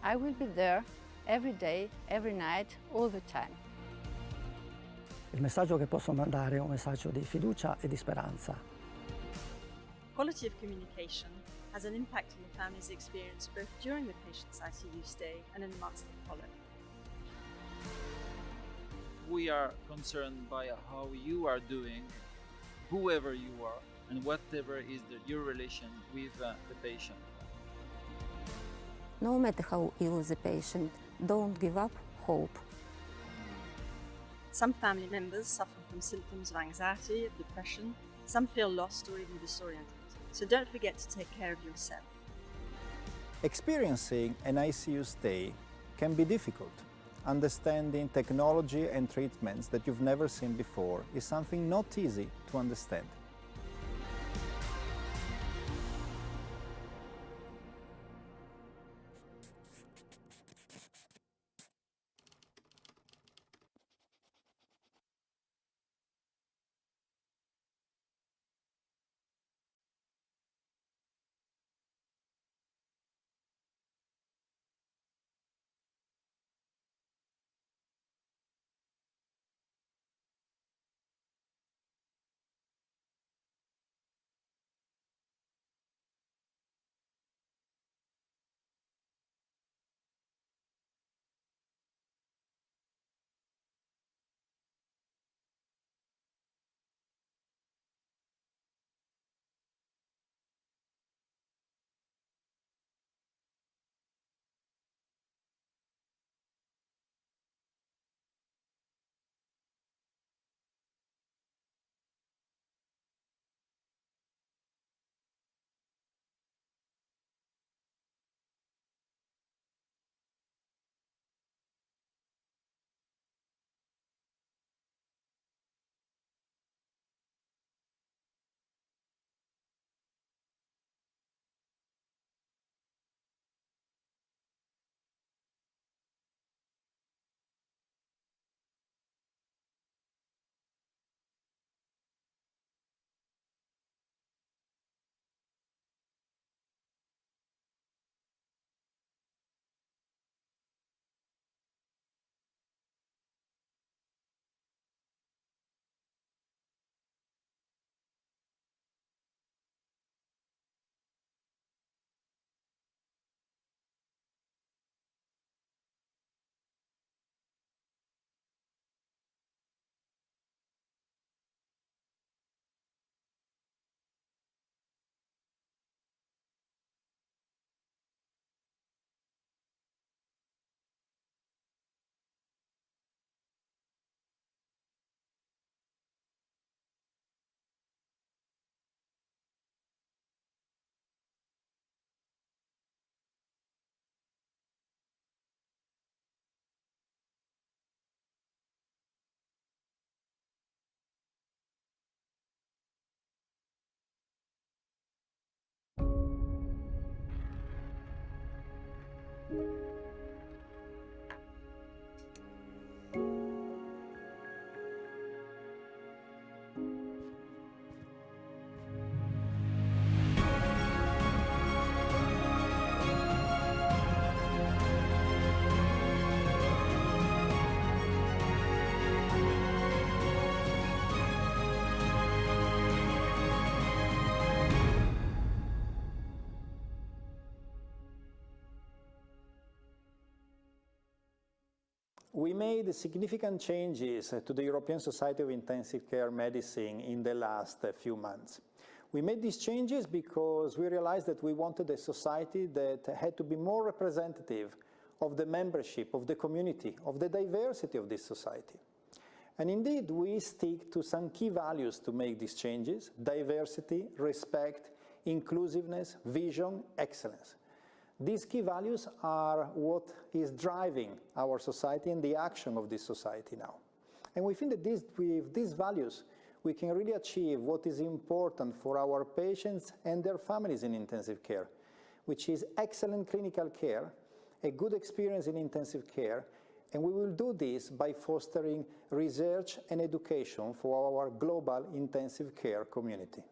I will be there every day, every night, all the time. Il messaggio che posso mandare è un messaggio di fiducia e di speranza. Quality of communication has an impact on the family's experience both during the patient's ICU stay and in the months that follow. We are concerned by how you are doing, whoever you are, and whatever is your relation with the patient. No matter how ill the patient, don't give up hope. Some family members suffer from symptoms of anxiety, of depression. Some feel lost or even disoriented. So don't forget to take care of yourself. Experiencing an ICU stay can be difficult. Understanding technology and treatments that you've never seen before is something not easy to understand. We made significant changes to the European Society of Intensive Care Medicine in the last few months. We made these changes because we realized that we wanted a society that had to be more representative of the membership, of the community, of the diversity of this society. And indeed, we stick to some key values to make these changes: diversity, respect, inclusiveness, vision, excellence. These key values are what is driving our society and the action of this society now. And we think that with these values, we can really achieve what is important for our patients and their families in intensive care, which is excellent clinical care, a good experience in intensive care, and we will do this by fostering research and education for our global intensive care community.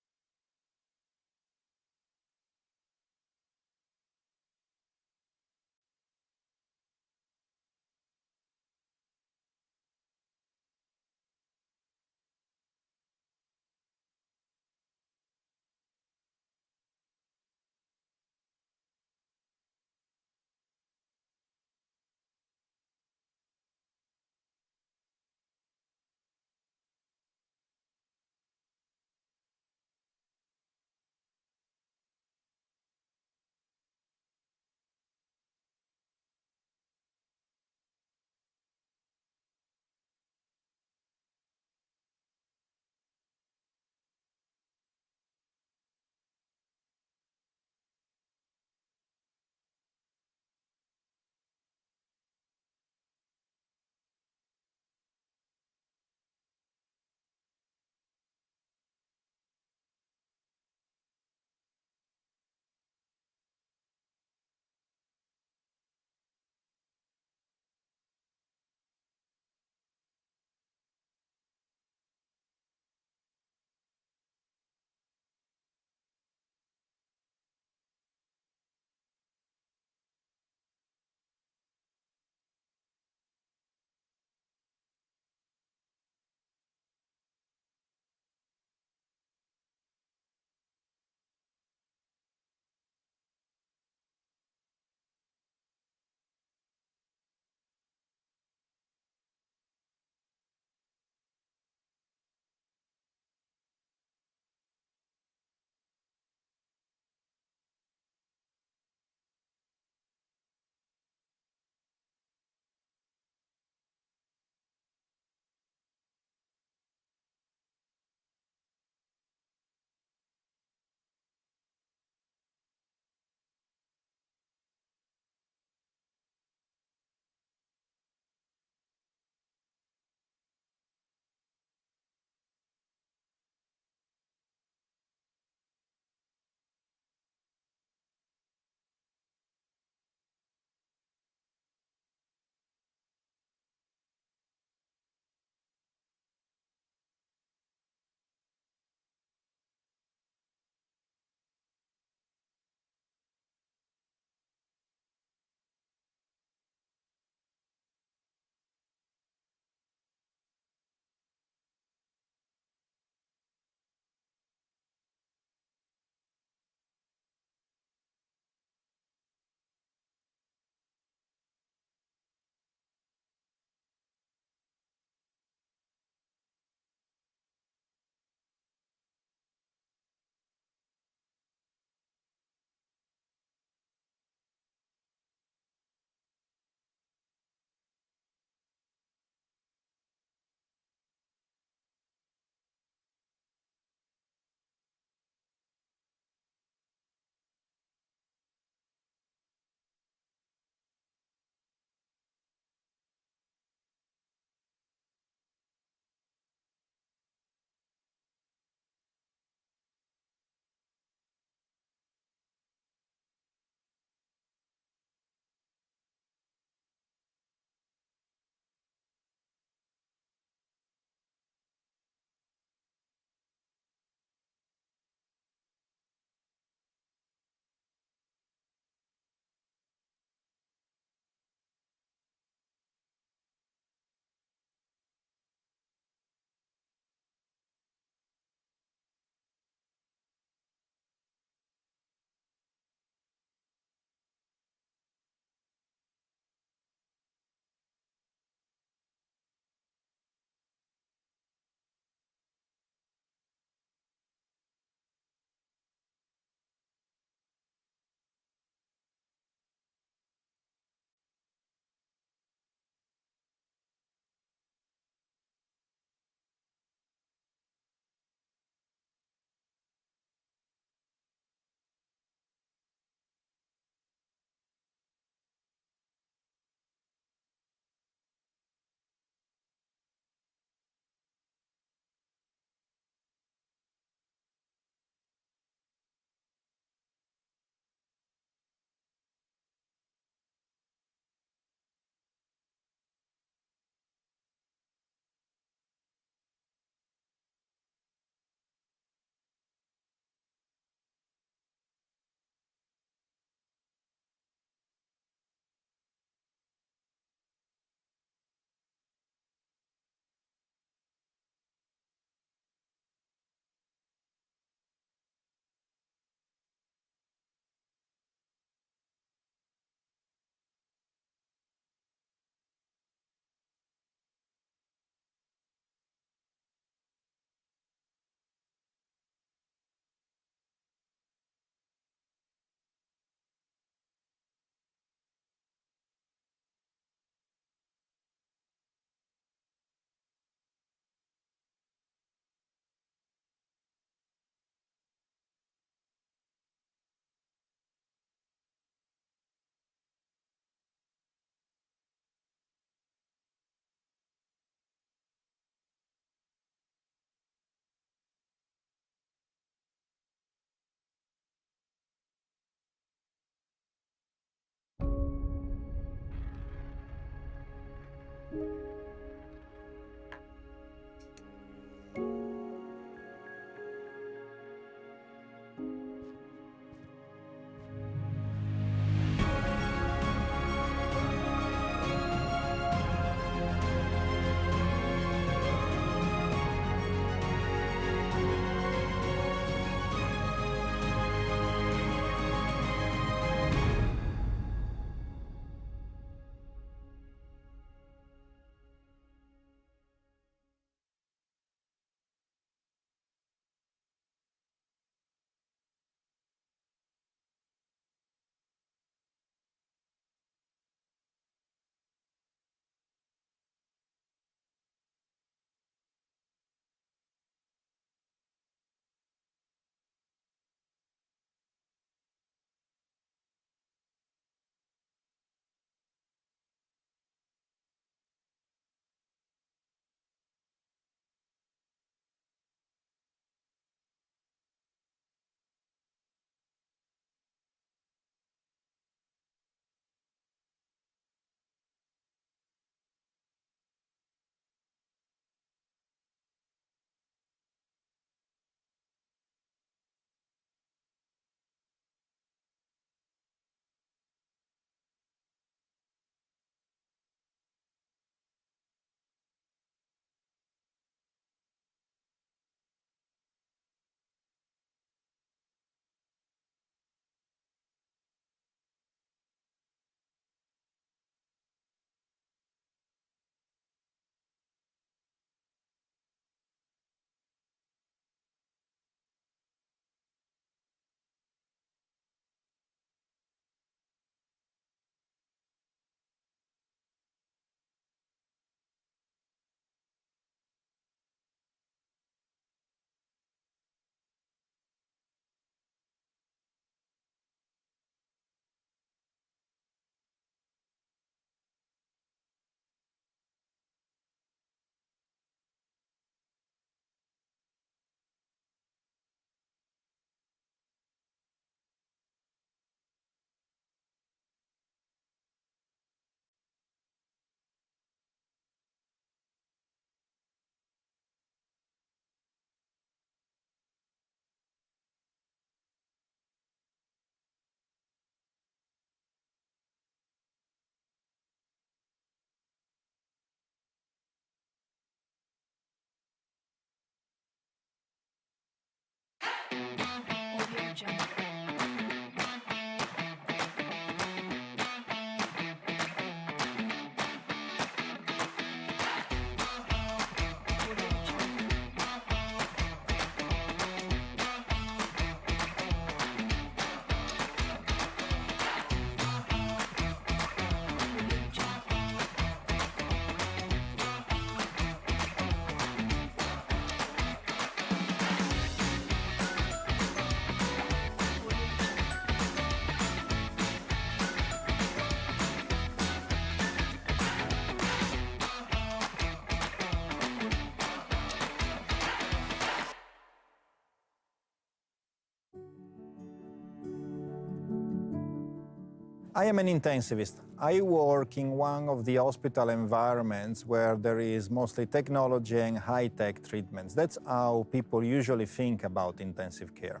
I am an intensivist. I work in one of the hospital environments where there is mostly technology and high-tech treatments. That's how people usually think about intensive care.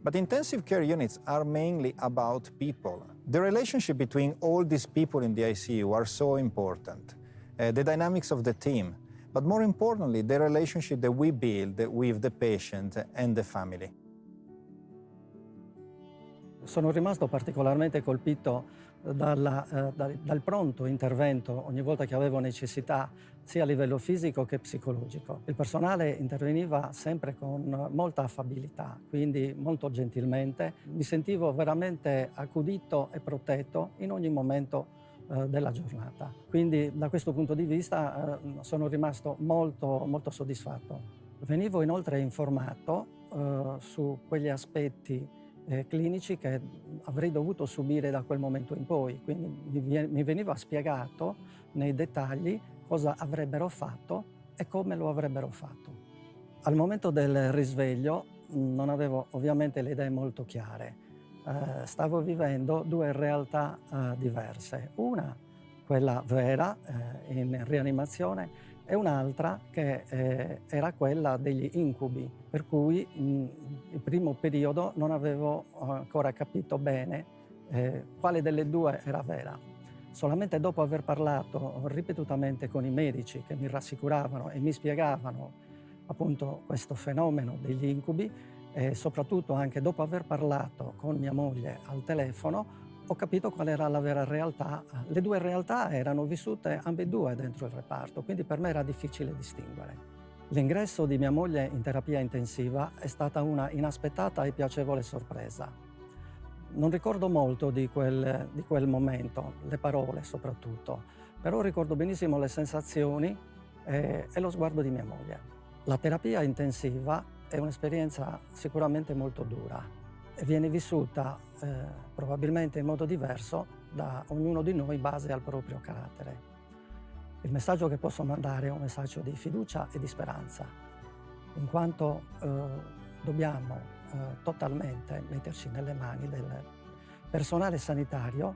But intensive care units are mainly about people. The relationship between all these people in the ICU are so important. The dynamics of the team, but more importantly, the relationship that we build with the patient and the family. Sono rimasto particolarmente colpito dal pronto intervento ogni volta che avevo necessità, sia a livello fisico che psicologico. Il personale interveniva sempre con molta affabilità, quindi molto gentilmente. Mi sentivo veramente accudito e protetto in ogni momento della giornata. Quindi da questo punto di vista sono rimasto molto soddisfatto. Venivo inoltre informato su quegli aspetti clinici che avrei dovuto subire da quel momento in poi, quindi mi veniva spiegato nei dettagli cosa avrebbero fatto e come lo avrebbero fatto. Al momento del risveglio non avevo ovviamente le idee molto chiare, stavo vivendo due realtà diverse. Una quella vera in rianimazione, e un'altra che era quella degli incubi, per cui il primo periodo non avevo ancora capito bene quale delle due era vera. Solamente dopo aver parlato ripetutamente con i medici che mi rassicuravano e mi spiegavano appunto questo fenomeno degli incubi, e soprattutto anche dopo aver parlato con mia moglie al telefono, ho capito qual era la vera realtà. Le due realtà erano vissute ambedue dentro il reparto, quindi per me era difficile distinguere. L'ingresso di mia moglie in terapia intensiva è stata una inaspettata e piacevole sorpresa. Non ricordo molto di quel momento, le parole soprattutto, però ricordo benissimo le sensazioni e lo sguardo di mia moglie. La terapia intensiva è un'esperienza sicuramente molto dura e viene vissuta probabilmente in modo diverso da ognuno di noi in base al proprio carattere. Il messaggio che posso mandare è un messaggio di fiducia e di speranza, in quanto dobbiamo totalmente metterci nelle mani del personale sanitario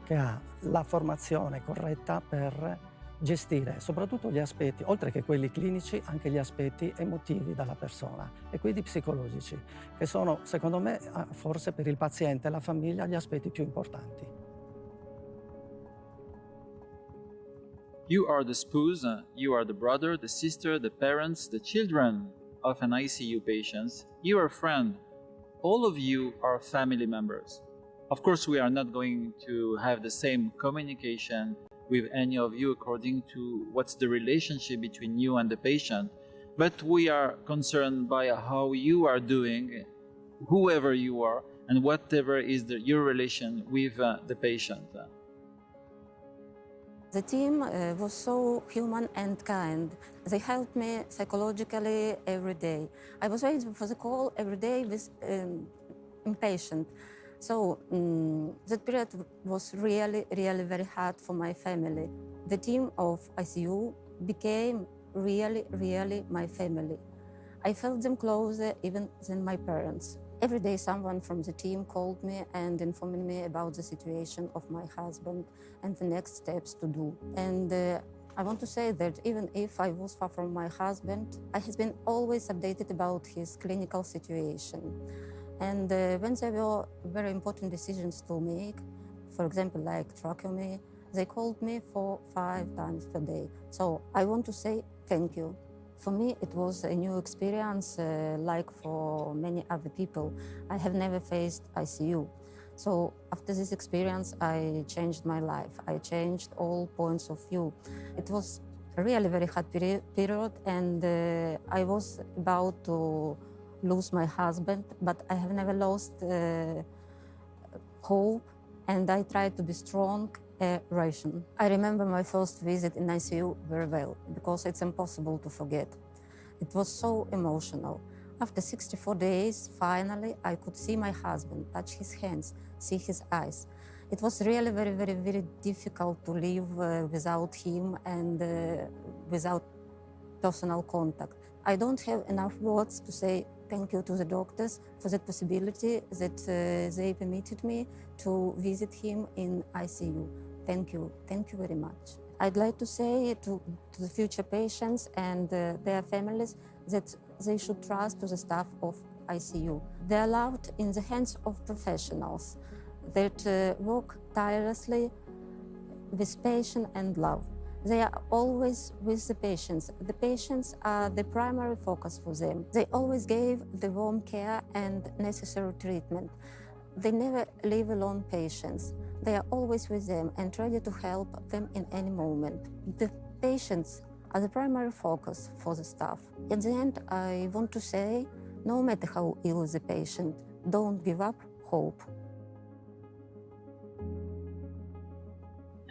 che ha la formazione corretta per gestire soprattutto gli aspetti, oltre che quelli clinici, anche gli aspetti emotivi della persona e quelli psicologici, che sono, secondo me, forse per il paziente e la famiglia gli aspetti più importanti. You are the spouse, you are the brother, the sister, the parents, the children of an ICU patient, you are a friend. All of you are family members. Of course, we are not going to have the same communication with any of you according to what's the relationship between you and the patient, but we are concerned by how you are doing, whoever you are, and whatever is your relation with the patient. The team was so human and kind. They helped me psychologically every day. I was waiting for the call every day with impatient. So that period was really very hard for my family. The team of ICU became really my family. I felt them closer even than my parents. Every day someone from the team called me and informed me about the situation of my husband and the next steps to do. And I want to say that even if I was far from my husband, I have been always updated about his clinical situation. And when there were very important decisions to make, for example, like tracheotomy, they called me 4-5 times per day. So I want to say thank you. For me, it was a new experience, like for many other people. I have never faced ICU. So after this experience, I changed my life. I changed all points of view. It was a really very hard period, and I was about to lose my husband, but I have never lost hope, and I tried to be strong and rational. I remember my first visit in ICU very well, because it's impossible to forget. It was so emotional. After 64 days, finally, I could see my husband, touch his hands, see his eyes. It was really very difficult to live without him and without personal contact. I don't have enough words to say thank you to the doctors for the possibility that they permitted me to visit him in ICU. Thank you very much. I'd like to say to the future patients and their families that they should trust to the staff of ICU. They are left in the hands of professionals that work tirelessly with passion and love. They are always with the patients. The patients are the primary focus for them. They always gave the warm care and necessary treatment. They never leave alone patients. They are always with them and ready to help them in any moment. The patients are the primary focus for the staff. In the end, I want to say, no matter how ill is the patient, don't give up hope.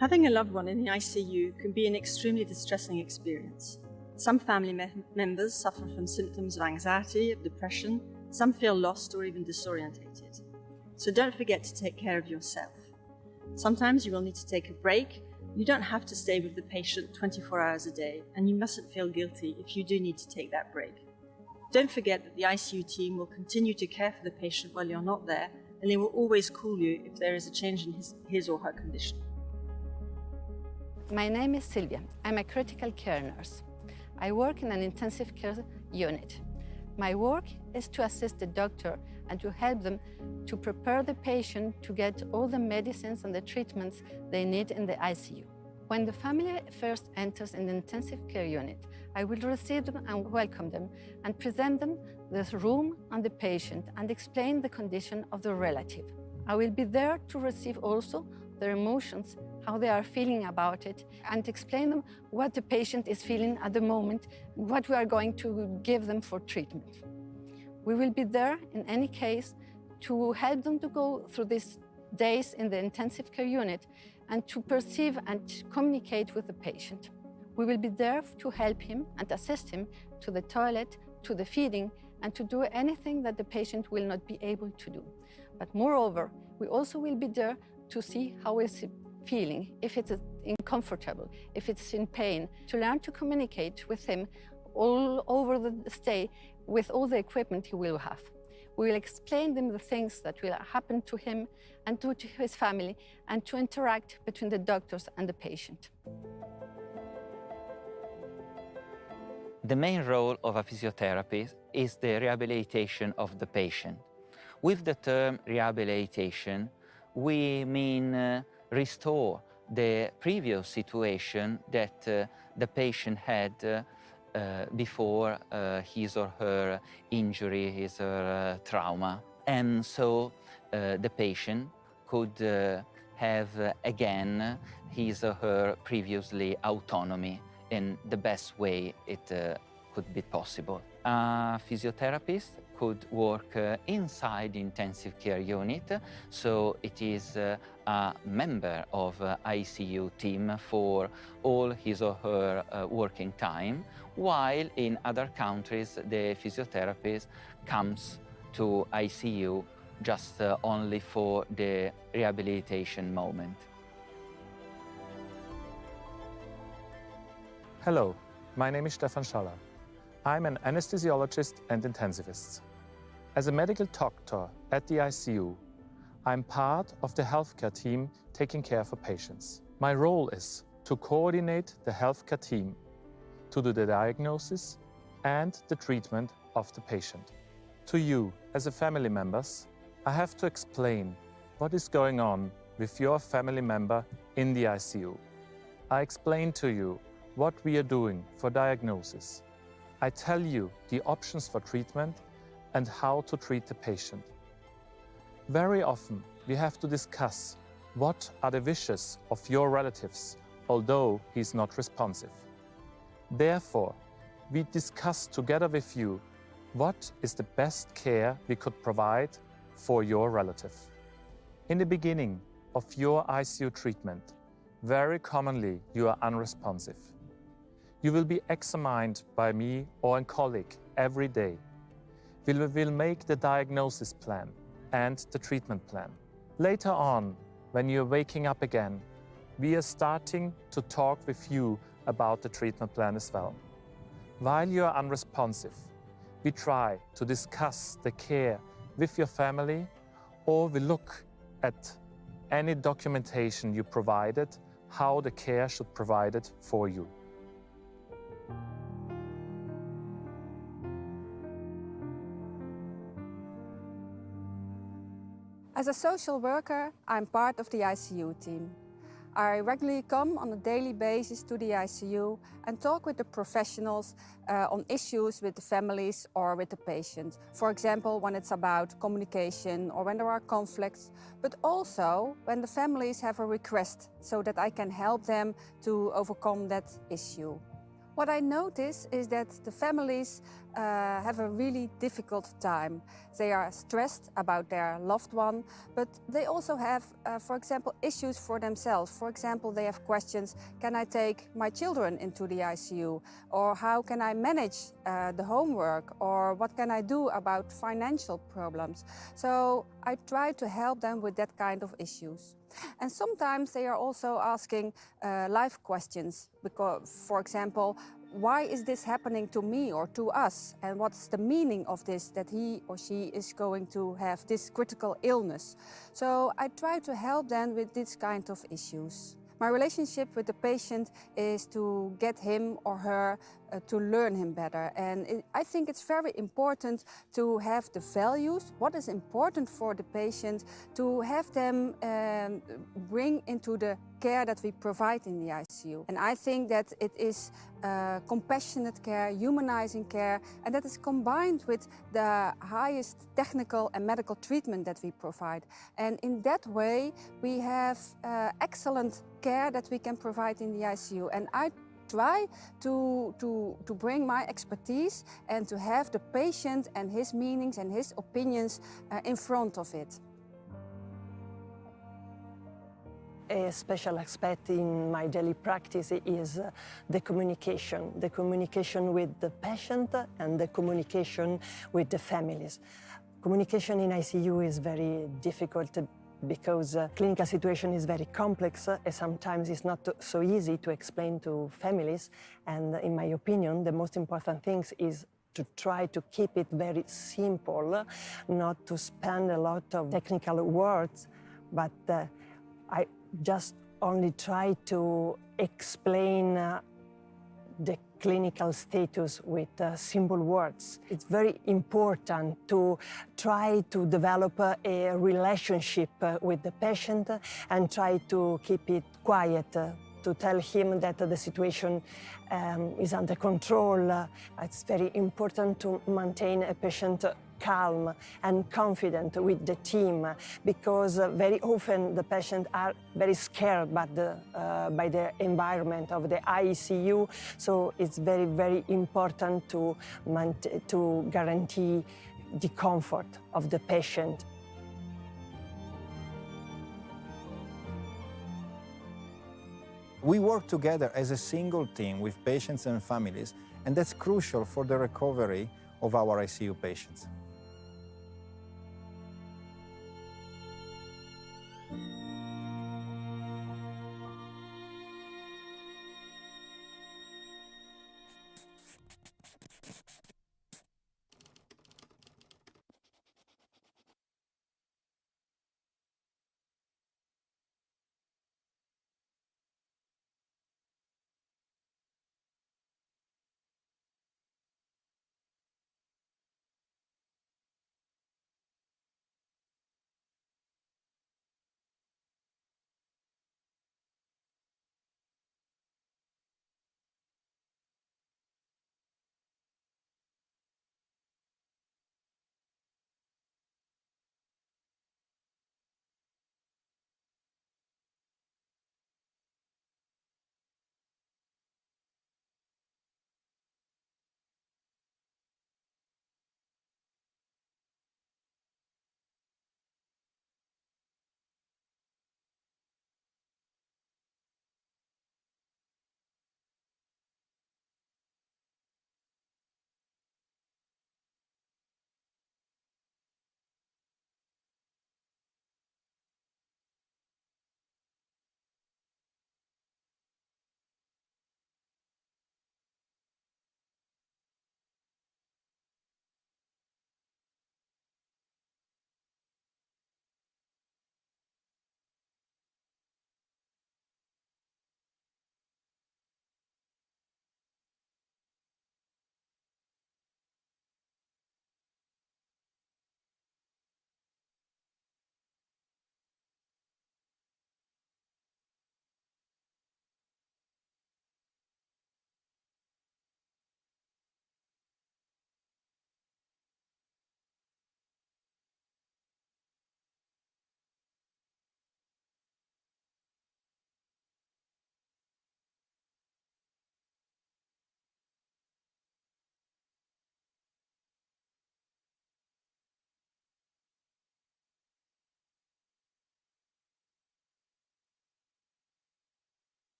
Having a loved one in the ICU can be an extremely distressing experience. Some family members suffer from symptoms of anxiety, of depression, some feel lost or even disorientated. So don't forget to take care of yourself. Sometimes you will need to take a break. You don't have to stay with the patient 24 hours a day, and you mustn't feel guilty if you do need to take that break. Don't forget that the ICU team will continue to care for the patient while you're not there, and they will always call you if there is a change in his or her condition. My name is Sylvia. I'm a critical care nurse. I work in an intensive care unit. My work is to assist the doctor and to help them to prepare the patient to get all the medicines and the treatments they need in the ICU. When the family first enters in the intensive care unit, I will receive them and welcome them and present them the room and the patient and explain the condition of the relative. I will be there to receive also their emotions, how they are feeling about it, and explain them what the patient is feeling at the moment, what we are going to give them for treatment. We will be there in any case to help them to go through these days in the intensive care unit and to perceive and communicate with the patient. We will be there to help him and assist him to the toilet, to the feeding, and to do anything that the patient will not be able to do. But moreover, we also will be there to see how is he feeling, if it's uncomfortable, if it's in pain, to learn to communicate with him all over the stay with all the equipment he will have. We will explain them the things that will happen to him and to his family, and to interact between the doctors and the patient. The main role of a physiotherapist is the rehabilitation of the patient. With the term rehabilitation, we mean restore the previous situation that the patient had before his or her injury, his or her trauma. And so the patient could have again his or her previously autonomy in the best way it could be possible. A physiotherapist could work inside the intensive care unit, so it is a member of ICU team for all his or her working time, while in other countries the physiotherapist comes to ICU just only for the rehabilitation moment. Hello, my name is Stefan Schaller. I'm an anesthesiologist and intensivist. As a medical doctor at the ICU, I'm part of the healthcare team taking care for patients. My role is to coordinate the healthcare team to do the diagnosis and the treatment of the patient. To you, as a family members, I have to explain what is going on with your family member in the ICU. I explain to you what we are doing for diagnosis. I tell you the options for treatment and how to treat the patient. Very often, we have to discuss what are the wishes of your relatives, although he's not responsive. Therefore, we discuss together with you what is the best care we could provide for your relative. In the beginning of your ICU treatment, very commonly you are unresponsive. You will be examined by me or a colleague every day. We will make the diagnosis plan and the treatment plan. Later on, when you're waking up again, we are starting to talk with you about the treatment plan as well. While you are unresponsive, we try to discuss the care with your family, or we look at any documentation you provided, how the care should be provided for you. As a social worker, I'm part of the ICU team. I regularly come on a daily basis to the ICU and talk with the professionals on issues with the families or with the patient. For example, when it's about communication or when there are conflicts, but also when the families have a request so that I can help them to overcome that issue. What I notice is that the families have a really difficult time. They are stressed about their loved one, but they also have, for example, issues for themselves. For example, they have questions, can I take my children into the ICU? Or how can I manage the homework? Or what can I do about financial problems? So I try to help them with that kind of issues. And sometimes they are also asking life questions, because, for example, why is this happening to me or to us? And what's the meaning of this, that he or she is going to have this critical illness? So I try to help them with this kind of issues. My relationship with the patient is to get him or her to learn him better. And I think it's very important to have the values, what is important for the patient, to have them bring into the care that we provide in the ICU. And I think that it is compassionate care, humanizing care, and that is combined with the highest technical and medical treatment that we provide. And in that way, we have excellent care that we can provide in the ICU. And I try to bring my expertise and to have the patient and his meanings and his opinions in front of it. A special aspect in my daily practice is the communication with the patient and the communication with the families. Communication in ICU is very difficult because clinical situation is very complex and sometimes it's not so easy to explain to families. And in my opinion, the most important thing is to try to keep it very simple, not to spend a lot of technical words, but I just only try to explain the clinical status with simple words. It's very important to try to develop a relationship with the patient and try to keep it quiet, to tell him that the situation is under control. It's very important to maintain a patient calm and confident with the team, because very often the patients are very scared by the environment of the ICU. So it's very, very important to guarantee the comfort of the patient. We work together as a single team with patients and families, and that's crucial for the recovery of our ICU patients.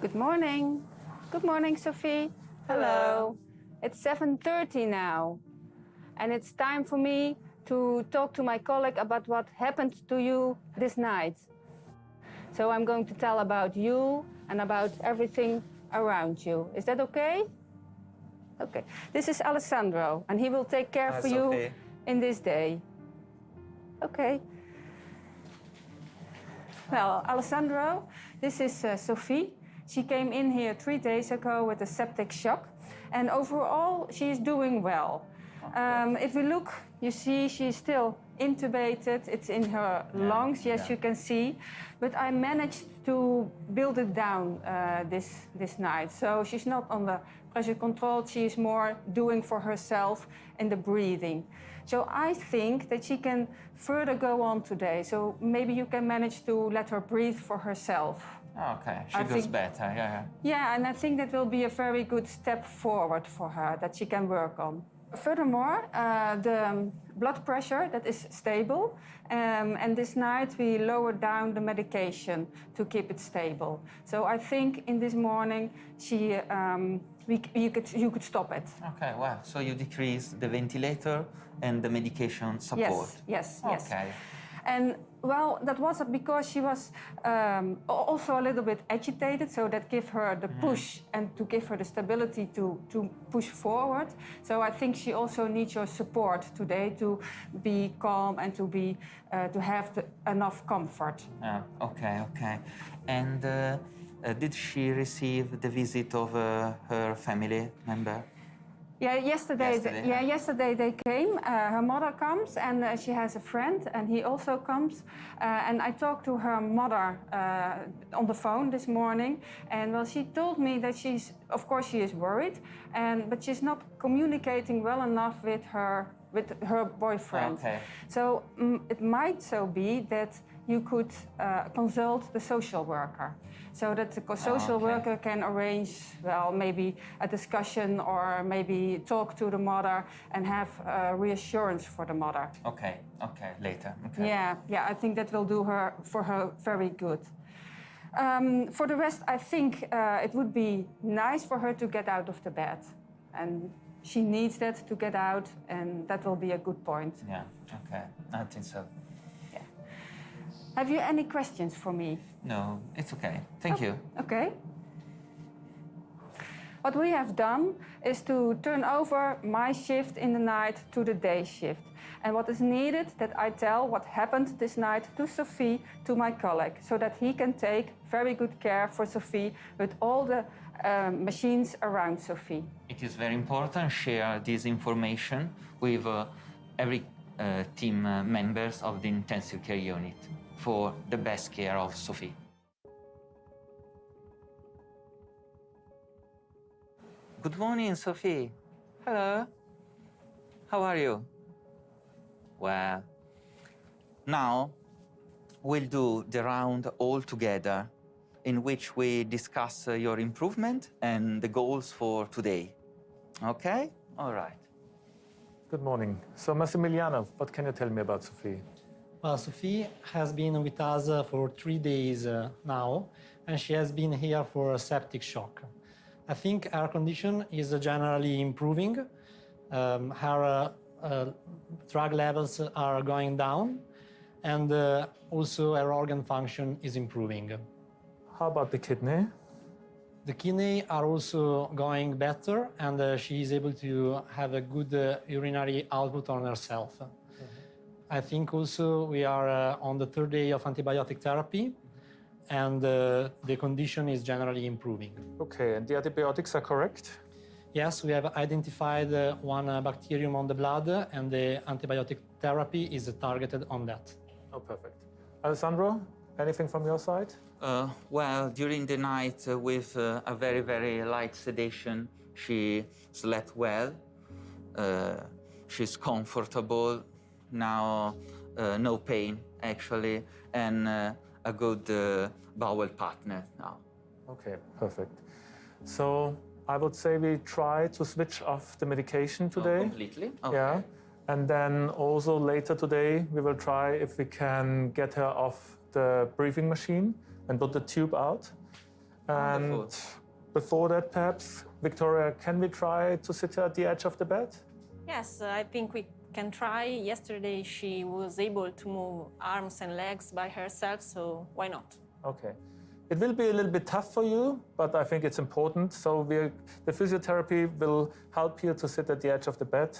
Good morning. Good morning, Sophie. Hello. It's 7:30 now, and it's time for me to talk to my colleague about what happened to you this night. So I'm going to tell about you and about everything around you. Is that okay? Okay. This is Alessandro, and he will take care for you in this day. Okay. Well, Alessandro, this is Sophie. She came in here 3 days ago with a septic shock, and overall she is doing well. If we look, you see she's still intubated. It's in her lungs, yes, you can see. But I managed to build it down this night. So she's not on the pressure control, she is more doing for herself in the breathing. So I think that she can further go on today. So maybe you can manage to let her breathe for herself. Okay, she goes better, yeah. Yeah, and I think that will be a very good step forward for her that she can work on. Furthermore, the blood pressure, that is stable. And this night we lowered down the medication to keep it stable. So I think in this morning you could stop it. Okay, well, so you decrease the ventilator and the medication support. Yes. Okay. And well, that was because she was also a little bit agitated, so that gave her the push and to give her the stability to push forward. So I think she also needs your support today to be calm and to have enough comfort. Okay. And did she receive the visit of her family member? Yeah, yesterday they came. Her mother comes, and she has a friend, and he also comes. And I talked to her mother on the phone this morning, and well, she told me that of course she is worried, but she's not communicating well enough with her boyfriend. Okay. So it might so be that you could consult the social worker, so that the social worker can arrange, well, maybe a discussion or maybe talk to the mother and have reassurance for the mother. Okay, later. Okay. Yeah, I think that will do for her very good. For the rest, I think it would be nice for her to get out of the bed, and she needs that to get out, and that will be a good point. Yeah, okay, I think so. Have you any questions for me? No, it's okay. Thank you. Okay. What we have done is to turn over my shift in the night to the day shift. And what is needed, that I tell what happened this night to Sophie, to my colleague, so that he can take very good care for Sophie with all the machines around Sophie. It is very important to share this information with every team members of the intensive care unit for the best care of Sophie. Good morning, Sophie. Hello. How are you? Well, now we'll do the round all together, in which we discuss your improvement and the goals for today. Okay? All right. Good morning. So, Massimiliano, what can you tell me about Sophie? Well, Sophie has been with us for 3 days now, and she has been here for a septic shock. I think her condition is generally improving. Her drug levels are going down, and also her organ function is improving. How about the kidney? The kidney are also going better, and she is able to have a good urinary output on herself. I think also we are on the 3rd day of antibiotic therapy, and the condition is generally improving. Okay, and the antibiotics are correct? Yes, we have identified one bacterium on the blood, and the antibiotic therapy is targeted on that. Oh, perfect. Alessandro, anything from your side? Well, during the night with a very, very light sedation, she slept well. She's comfortable. Now, no pain, actually, and a good bowel partner now. Okay, perfect. So I would say we try to switch off the medication today. Completely? Okay. Yeah. And then also later today, we will try if we can get her off the breathing machine and put the tube out. And before that, perhaps, Victoria, can we try to sit her at the edge of the bed? Yes, I think we can try. Yesterday she was able to move arms and legs by herself, so why not? Okay. It will be a little bit tough for you, but I think it's important. So the physiotherapy will help you to sit at the edge of the bed,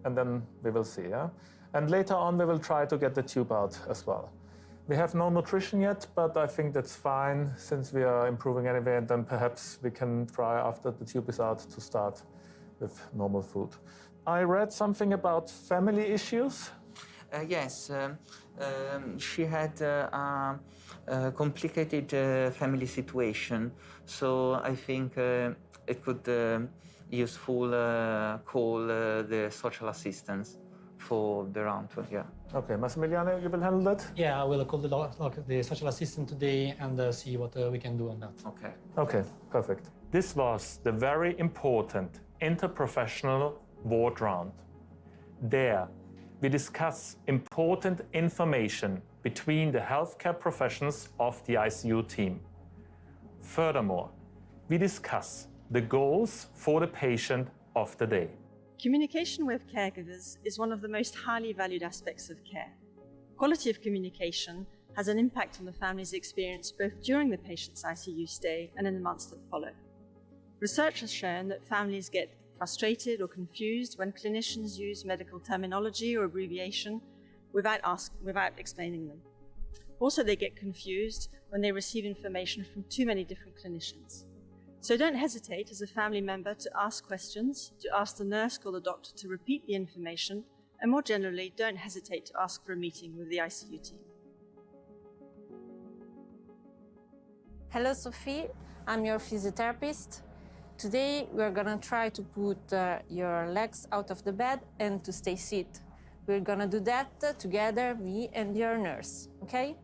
and then we will see, yeah? And later on, we will try to get the tube out as well. We have no nutrition yet, but I think that's fine since we are improving anyway, and then perhaps we can try after the tube is out to start with normal food. I read something about family issues. Yes, she had a complicated family situation, so I think it could useful call the social assistance for the round, yeah. Okay, Massimiliano, you will handle that? Yeah, I will call the social assistant today and see what we can do on that. Okay. Okay, perfect. This was the very important interprofessional ward round. There, we discuss important information between the healthcare professionals of the ICU team. Furthermore, we discuss the goals for the patient of the day. Communication with caregivers is one of the most highly valued aspects of care. Quality of communication has an impact on the family's experience both during the patient's ICU stay and in the months that follow. Research has shown that families get frustrated or confused when clinicians use medical terminology or abbreviation without explaining them. Also, they get confused when they receive information from too many different clinicians. So don't hesitate as a family member to ask questions, to ask the nurse or the doctor to repeat the information, and more generally, don't hesitate to ask for a meeting with the ICU team. Hello, Sophie. I'm your physiotherapist. Today, we're gonna try to put your legs out of the bed and to stay sit. We're gonna do that together, me and your nurse, okay?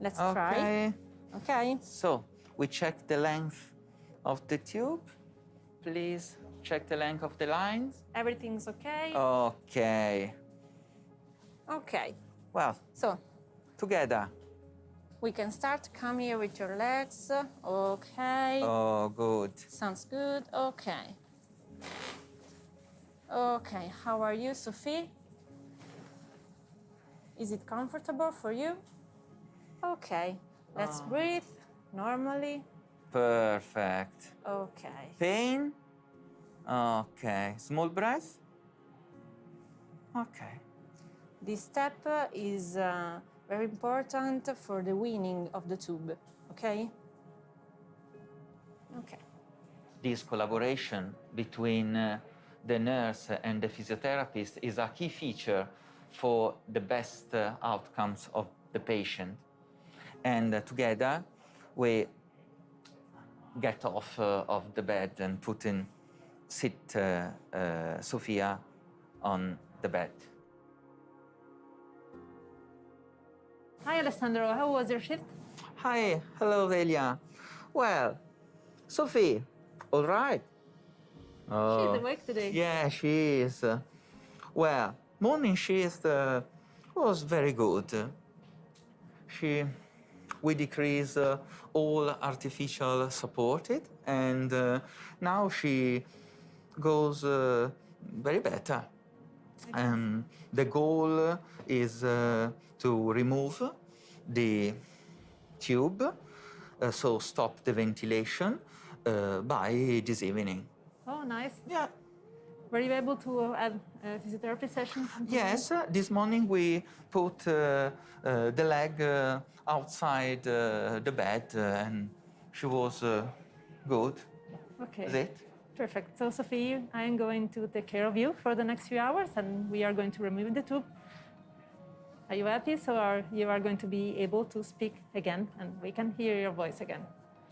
Let's try. Okay. So, we check the length of the tube. Please check the length of the lines. Everything's okay? Okay. Okay. Well, so together. We can start. Come here with your legs. Okay. Oh, good. Sounds good. Okay. Okay. How are you, Sophie? Is it comfortable for you? Okay. Let's breathe normally. Perfect. Okay. Pain? Okay. Small breath? Okay. This step is very important for the weaning of the tube, okay? Okay. This collaboration between the nurse and the physiotherapist is a key feature for the best outcomes of the patient. And together, we get off of the bed and sit Sofia on the bed. Hi, Alessandro. How was your shift? Hi. Hello, Elie. Well, Sophie, all right. She's awake today. Yeah, she is. Well, morning shift was very good. We decreased all artificial supported, and now she goes very better. The goal is to remove the tube, so stop the ventilation by this evening. Oh, nice. Yeah. Were you able to add a physiotherapy session? Yes, this morning we put the leg outside the bed and she was good. Okay. Is it? Perfect. So, Sophie, I am going to take care of you for the next few hours and we are going to remove the tube. Are you happy? So you are going to be able to speak again and we can hear your voice again.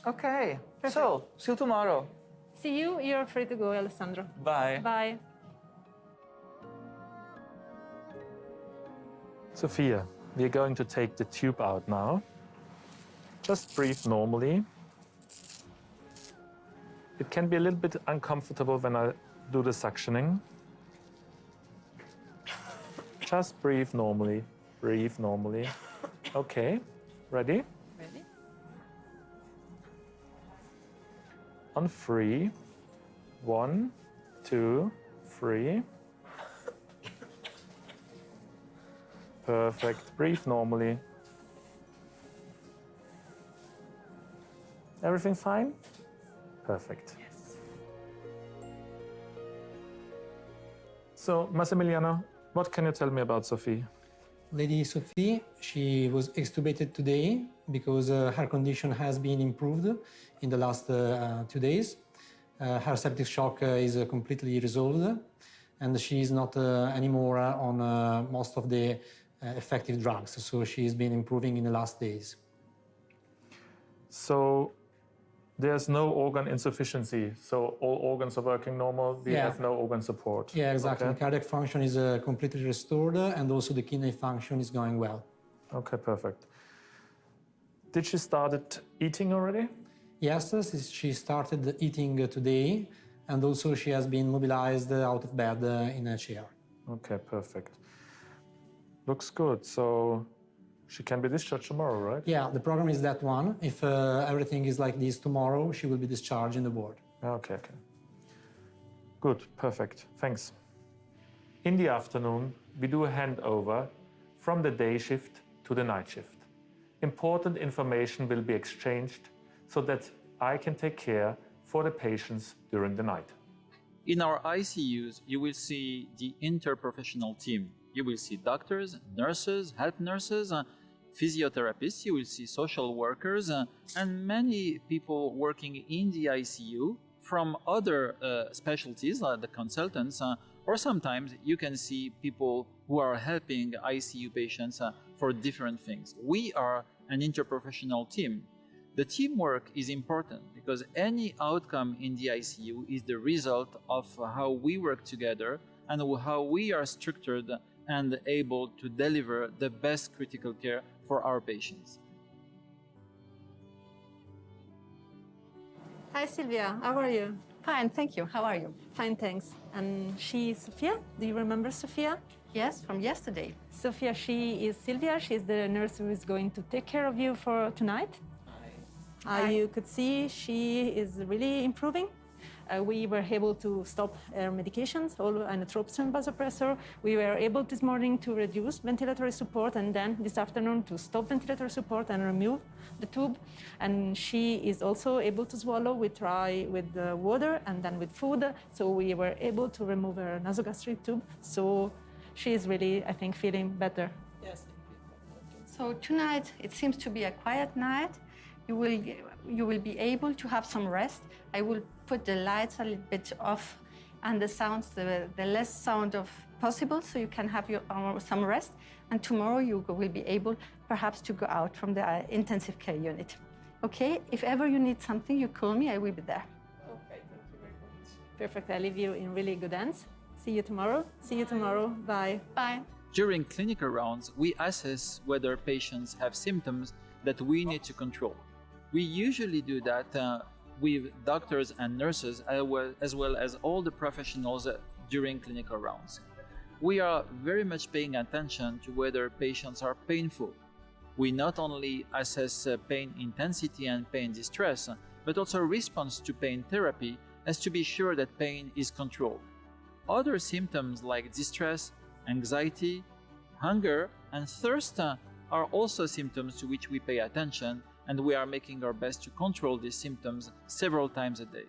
Okay. Perfect. So, see you tomorrow. See you. You're free to go, Alessandro. Bye. Bye. Sophia, we are going to take the tube out now. Just breathe normally. It can be a little bit uncomfortable when I do the suctioning. Just breathe normally. Breathe normally. Okay, ready? Ready? on 3. 1, 2, 3. Perfect. Breathe normally. Everything fine? Perfect. Yes. So, Massimiliano, what can you tell me about Sophie? Lady Sophie, she was extubated today because her condition has been improved in the last 2 days. Her septic shock is completely resolved, and she is not anymore on most of the effective drugs, so she's been improving in the last days. So there's no organ insufficiency, so all organs are working normal, we have no organ support. Yeah, exactly. Okay. Cardiac function is completely restored, and also the kidney function is going well. Okay, perfect. Did she started eating already? Yes, she started eating today, and also she has been mobilized out of bed in a chair. Okay, perfect. Looks good. So she can be discharged tomorrow, right? Yeah, the program is that one. If everything is like this tomorrow, she will be discharged in the ward. Okay, okay. Good, perfect. Thanks. In the afternoon, we do a handover from the day shift to the night shift. Important information will be exchanged so that I can take care for the patients during the night. In our ICUs, you will see the interprofessional team. You will see doctors, nurses, health nurses, physiotherapists, you will see social workers, and many people working in the ICU from other specialties, like the consultants, or sometimes you can see people who are helping ICU patients for different things. We are an interprofessional team. The teamwork is important because any outcome in the ICU is the result of how we work together and how we are structured and able to deliver the best critical care for our patients. Hi Silvia, how are you? Fine, thank you. How are you? Fine, thanks. And she is Sophia. Do you remember Sophia? Yes, from yesterday. Sophia, she is Silvia. She's the nurse who is going to take care of you for tonight. Hi. You could see she is really improving. We were able to stop her medications, inotropes vasopressor. We were able this morning to reduce ventilatory support, and then this afternoon to stop ventilatory support and remove the tube. And she is also able to swallow. We try with water and then with food. So we were able to remove her nasogastric tube. So she is really, I think, feeling better. Yes. So tonight, it seems to be a quiet night. You will be able to have some rest. I will put the lights a little bit off and the sounds, the less sound of possible, so you can have some rest. And tomorrow you will be able perhaps to go out from the intensive care unit. Okay, if ever you need something, you call me, I will be there. Okay, thank you very much. Perfect, I leave you in really good hands. See you tomorrow. See you tomorrow, bye. Bye. During clinical rounds, we assess whether patients have symptoms that we need to control. We usually do that with doctors and nurses, as well as all the professionals during clinical rounds. We are very much paying attention to whether patients are painful. We not only assess pain intensity and pain distress, but also response to pain therapy as to be sure that pain is controlled. Other symptoms like distress, anxiety, hunger, and thirst are also symptoms to which we pay attention, and we are making our best to control these symptoms several times a day.